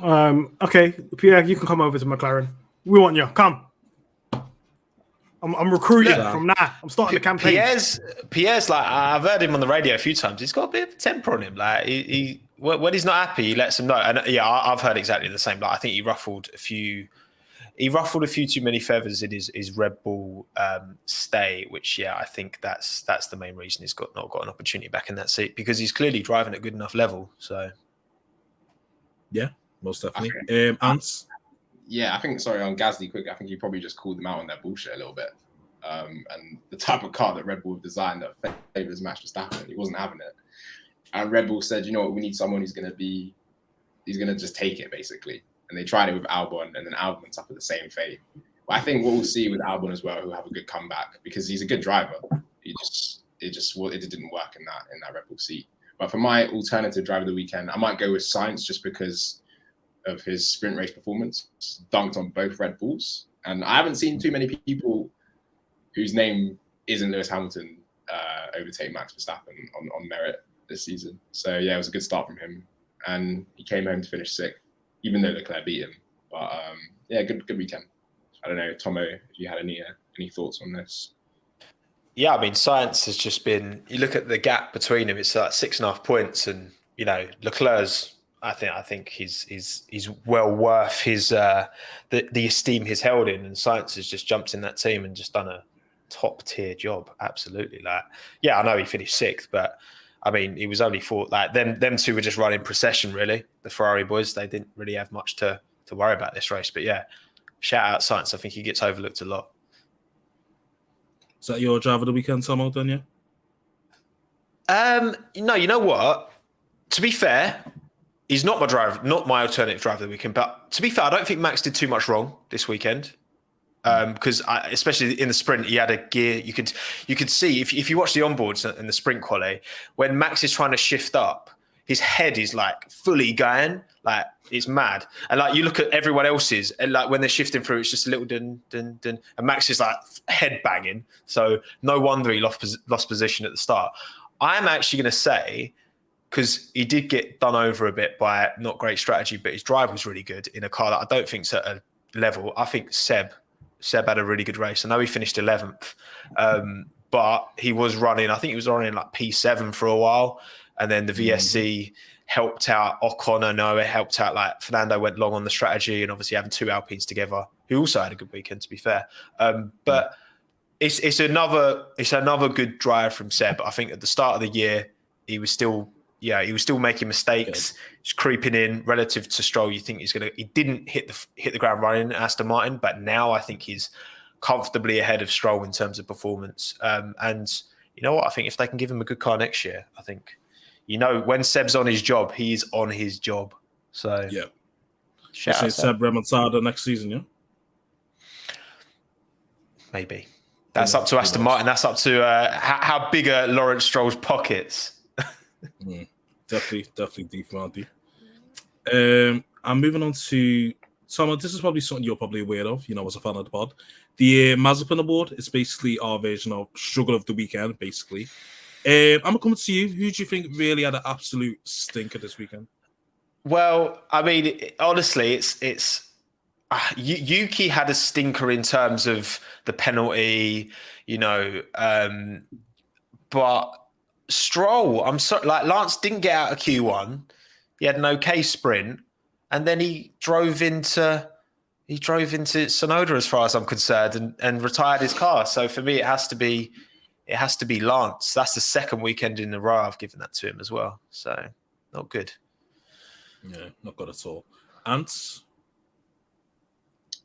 okay, Pierre, you can come over to McLaren. We want you. Come. I'm recruiting from now. I'm starting the campaign. Pierre's like I've heard him on the radio a few times. He's got a bit of temper on him. Like he when he's not happy, he lets him know. And I've heard exactly the same. Like I think he ruffled a few too many feathers in his Red Bull stay, which I think that's the main reason he's not got an opportunity back in that seat because he's clearly driving at a good enough level. So yeah, most definitely. Antz. Yeah, I think on Gasly quick. I think you probably just called them out on their bullshit a little bit. And the type of car that Red Bull have designed that favors Max Verstappen, he wasn't having it. And Red Bull said, you know what, we need someone he's gonna just take it basically. And they tried it with Albon, and then Albon suffered the same fate. But I think what we'll see with Albon as well, who'll have a good comeback because he's a good driver. It didn't work in that Red Bull seat. But for my alternative driver of the weekend, I might go with Sainz just because of his sprint race performance. Dunked on both Red Bulls, and I haven't seen too many people whose name isn't Lewis Hamilton overtake Max Verstappen on merit this season. So yeah, it was a good start from him, and he came home to finish 6th. even though Leclerc beat him. But yeah, good weekend. I don't know, Tommo, if you had any thoughts on this. Yeah, I mean, Science has just been. You look at the gap between them; it's like 6.5 points, and you know, Leclerc's. I think he's well worth his the esteem he's held in, and Science has just jumped in that team and just done a top tier job. Absolutely, like yeah, I know he finished 6th, but I mean, he was only them two were just running procession really. The Ferrari boys, they didn't really have much to worry about this race, but yeah, shout out Science. I think he gets overlooked a lot. Is that your driver of the weekend, Tommo, then, yeah? No, you know what? To be fair, he's not my alternative driver of the weekend. But to be fair, I don't think Max did too much wrong this weekend. Because especially in the sprint, he had a gear. You could see if you watch the onboards in the sprint quali, when Max is trying to shift up, his head is like fully going, like it's mad. And like you look at everyone else's, and like when they're shifting through, it's just a little dun dun dun, and Max is like head banging. So no wonder he lost position at the start. I'm actually going to say, because he did get done over a bit by not great strategy, but his drive was really good in a car that I don't think's at a level. I think Seb had a really good race. I know he finished 11th, but he was running. I think he was running like P7 for a while. And then the VSC helped out Ocon. I know it helped out. Like Fernando went long on the strategy, and obviously having 2 Alpines together, who also had a good weekend, to be fair. But it's another good drive from Seb. I think at the start of the year, he was still making mistakes, just creeping in relative to Stroll. You think he didn't hit the ground running at Aston Martin, but now I think he's comfortably ahead of Stroll in terms of performance. And you know what? I think if they can give him a good car next year, I think. You know, when Seb's on his job, he's on his job. So yeah, shout out Seb remontada next season, yeah. Maybe that's up to Aston Martin. That's up to how big are Lawrence Stroll's pockets. Definitely deep, Marty. I'm moving on to Tom. This is probably something you're probably aware of. You know, as a fan of the pod, the Mazepin Award is basically our version of Struggle of the Weekend, basically. I'm gonna come to you. Who do you think really had an absolute stinker this weekend? Well, I mean, honestly, it's Yuki had a stinker in terms of the penalty, you know, but Stroll, I'm sorry, like Lance didn't get out of Q1. He had an okay sprint, and then he drove into Sonoda, as far as I'm concerned, and retired his car. So for me, it has to be Lance. That's the second weekend in a row I've given that to him as well. So not good. Yeah, not good at all. Antz?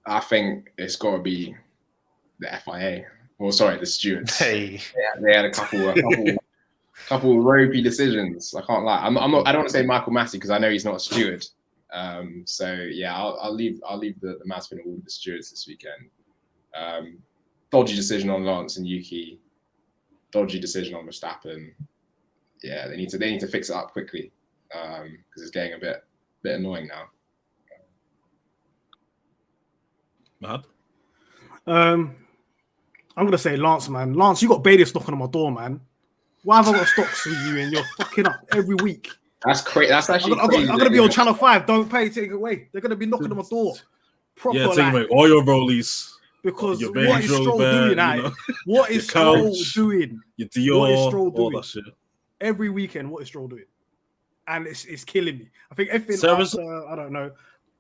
I think it's got to be the FIA. Well, sorry, the stewards. Hey. They had a couple ropey decisions. I can't lie. I don't want to say Michael Massey because I know he's not a steward. So yeah, I'll leave the Mazepin Award with the stewards this weekend. Dodgy decision on Lance and Yuki. Dodgy decision on Verstappen. Yeah, they need to fix it up quickly because it's getting a bit annoying now. Mahad? I'm gonna say Lance, man. Lance, you got bailiffs knocking on my door, man. Why have I got stocks with you and you're fucking up every week? That's crazy. That's actually crazy. I'm gonna be on Channel 5. Don't pay, take it away. They're gonna be knocking on my door. Proper, yeah, take away all your rollies. Because what is Stroll doing? What is Stroll doing? Your Dior, what is Stroll doing? All that shit. Every weekend, what is Stroll doing? And it's killing me. I think everything after, I don't know,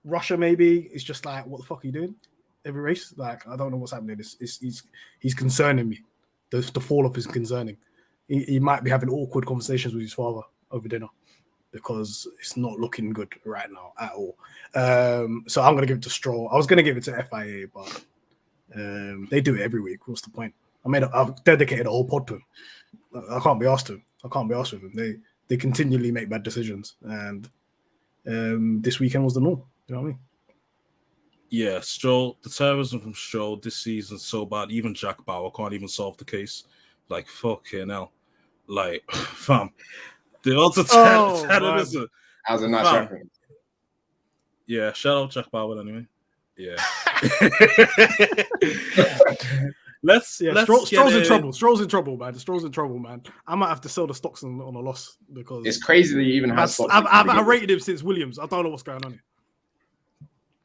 Russia maybe, it's just like, what the fuck are you doing? Every race, like, I don't know what's happening. He's concerning me. The fall off is concerning. He might be having awkward conversations with his father over dinner because it's not looking good right now at all. So I'm gonna give it to Stroll. I was gonna give it to FIA, but they do it every week. What's the point? I've dedicated a whole pod to him. I can't be asked to. I can't be asked with him. They continually make bad decisions, and this weekend was the norm. You know what I mean? Yeah, Stroll. The terrorism from Stroll this season is so bad. Even Jack Bauer can't even solve the case. Like fucking hell. Like fam, the also terrorism. That was a nice reference. Yeah, shout out Jack Bauer anyway. Yeah. Stroll's in trouble. Stroll's in trouble, man. Stroll's in trouble, man. I might have to sell the stocks on a loss because it's crazy that you even have stocks. I rated him since Williams. I don't know what's going on here.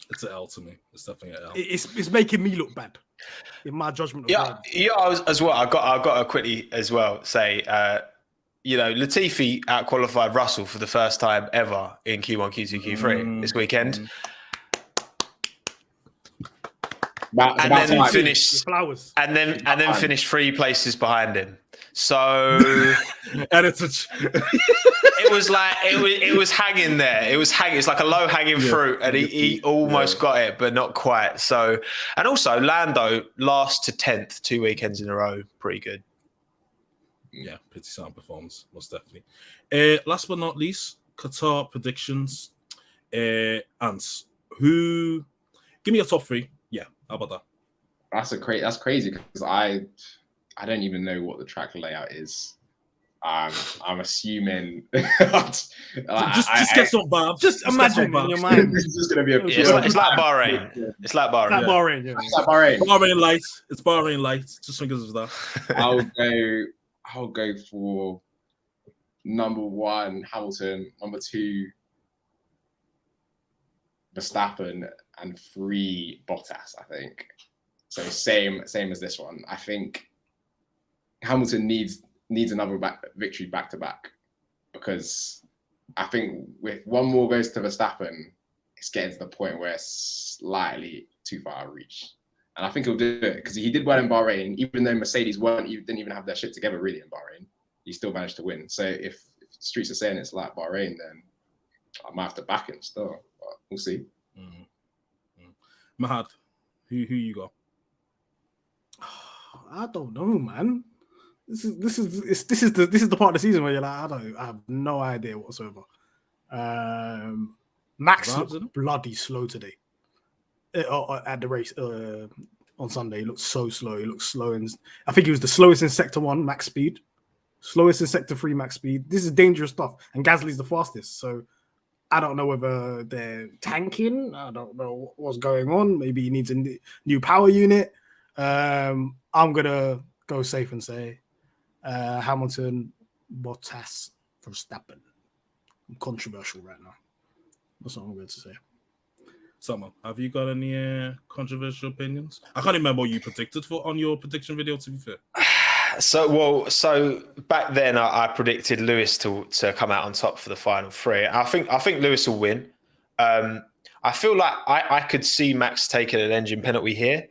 It's an L to me. It's definitely an L. It's making me look bad, in my judgment. Of Yeah, I was as well. I got to quickly as well say, Latifi outqualified Russell for the first time ever in Q1, Q2, Q3 this weekend. And then finished flowers, and then finished 3 places behind him. So it was like it was hanging there. It was hanging. It's like a low hanging fruit, and he almost got it, but not quite. So, and also Lando last to 10th 2 weekends in a row, pretty good. Yeah, pretty sound performance, most definitely. Last but not least, Qatar predictions. Antz, who? Give me a top 3. Yeah, how about that? That's crazy because I don't even know what the track layout is. I'm assuming. Just get some vibes. Just imagine in your mind. It's just gonna be a. It's like Bahrain. It's like Bahrain. That Bahrain. Yeah. It's like Bahrain. Bahrain light. It's Bahrain light. Just because of that. I'll go for number 1 Hamilton, number 2 Verstappen, and 3 Bottas. I think so. Same as this one. I think Hamilton needs another victory back to back, because I think with one more goes to Verstappen, it's getting to the point where it's slightly too far out of reach. And I think he'll do it because he did well in Bahrain, even though Mercedes didn't even have their shit together really in Bahrain. He still managed to win. So if streets are saying it's like Bahrain, then I might have to back him still. But we'll see. Mahad, who you got? I don't know, man. This is the part of the season where you're like, I have no idea whatsoever. Max looked bloody slow today at the race on Sunday. He looked so slow. He looked slow, and I think he was the slowest in Sector 1 max speed, slowest in Sector 3 max speed. This is dangerous stuff, and Gasly's the fastest. So I don't know whether they're tanking. I don't know what's going on. Maybe he needs a new power unit. I'm gonna go safe and say Hamilton, Bottas, Verstappen. I'm controversial right now. That's what I'm going to say. Tommo, have you got any controversial opinions? I can't remember what you predicted on your prediction video, to be fair. So back then I predicted Lewis to come out on top for the final 3. I think Lewis will win. I feel like I could see Max taking an engine penalty here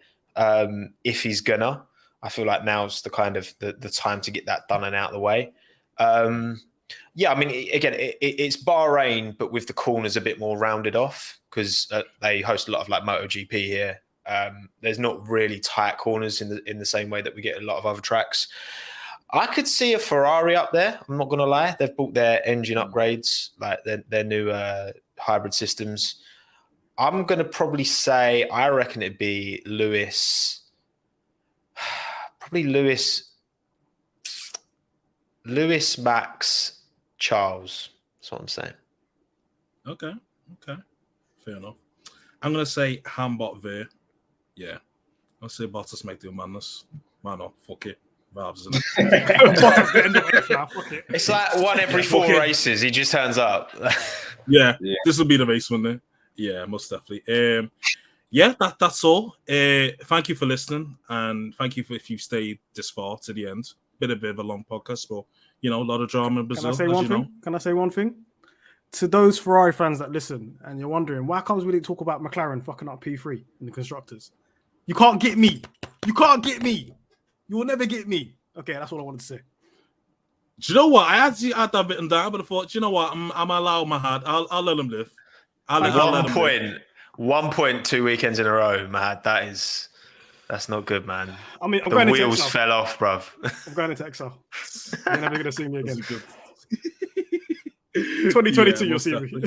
if he's gonna. I feel like now's the kind of the time to get that done and out of the way. Yeah, I mean, again, it's Bahrain, but with the corners a bit more rounded off because they host a lot of like MotoGP here. There's not really tight corners in the same way that we get a lot of other tracks. I could see a Ferrari up there. I'm not going to lie. They've bought their engine upgrades, like their new hybrid systems. I'm going to probably say, I reckon it'd be Lewis. Probably Lewis, Max, Charles. That's what I'm saying. Okay. Fair enough. I'm going to say Hambot Ver. Yeah. I'll say Bottas make the madness. Why not? Fuck it. Vibes, isn't it? It's like one every 4 races. He just turns up. Yeah. This will be the race one there. Yeah, most definitely. Yeah, that's all. Thank you for listening, and thank you for if you stayed this far to the end. Bit of a long podcast, but a lot of drama in Brazil. Can I say one thing? To those Ferrari fans that listen, and you're wondering why comes we didn't talk about McLaren fucking up P3 in the constructors? You can't get me. You can't get me. You will never get me. Okay, that's all I wanted to say. Do you know what? I actually had that written down, but I thought, you know what? I'm allowed Mahad. I'll let him live. I'll let him live. 1 point 2 weekends in a row, Mahad. That's not good, man. I mean, the wheels fell off, bruv. I'm going into Excel. You're never going to see me again. 2022, you'll see me.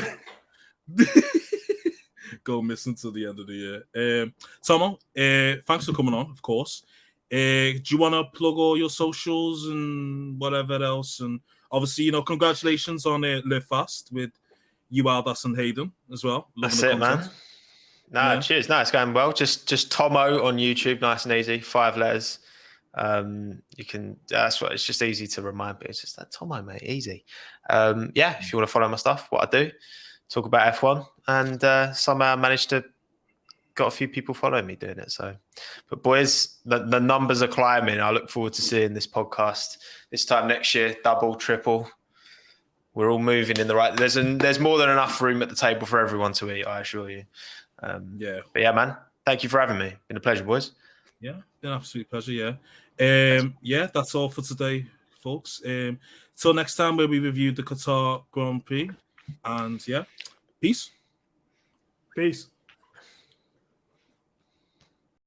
Go missing till the end of the year. Tommo, thanks for coming on, of course. Do you want to plug all your socials and whatever else? And obviously, congratulations on Live Fast with you, Aldas, and Hayden as well. That's it, man. Cheers. No, it's going well. Just Tommo on YouTube, nice and easy. 5 letters. You can. That's what. It's just easy to remind. But it's just that Tommo, mate. Easy. If you want to follow my stuff, what I do, talk about F1, and somehow I managed to got a few people following me doing it. So, but boys, the numbers are climbing. I look forward to seeing this podcast this time next year, double, triple. We're all moving in the right. There's more than enough room at the table for everyone to eat, I assure you. Yeah. But yeah, man, thank you for having me. Been a pleasure, boys. Yeah, an absolute pleasure. Yeah. Yeah, that's all for today, folks. Till next time, where we review the Qatar Grand Prix. And yeah, peace. Peace.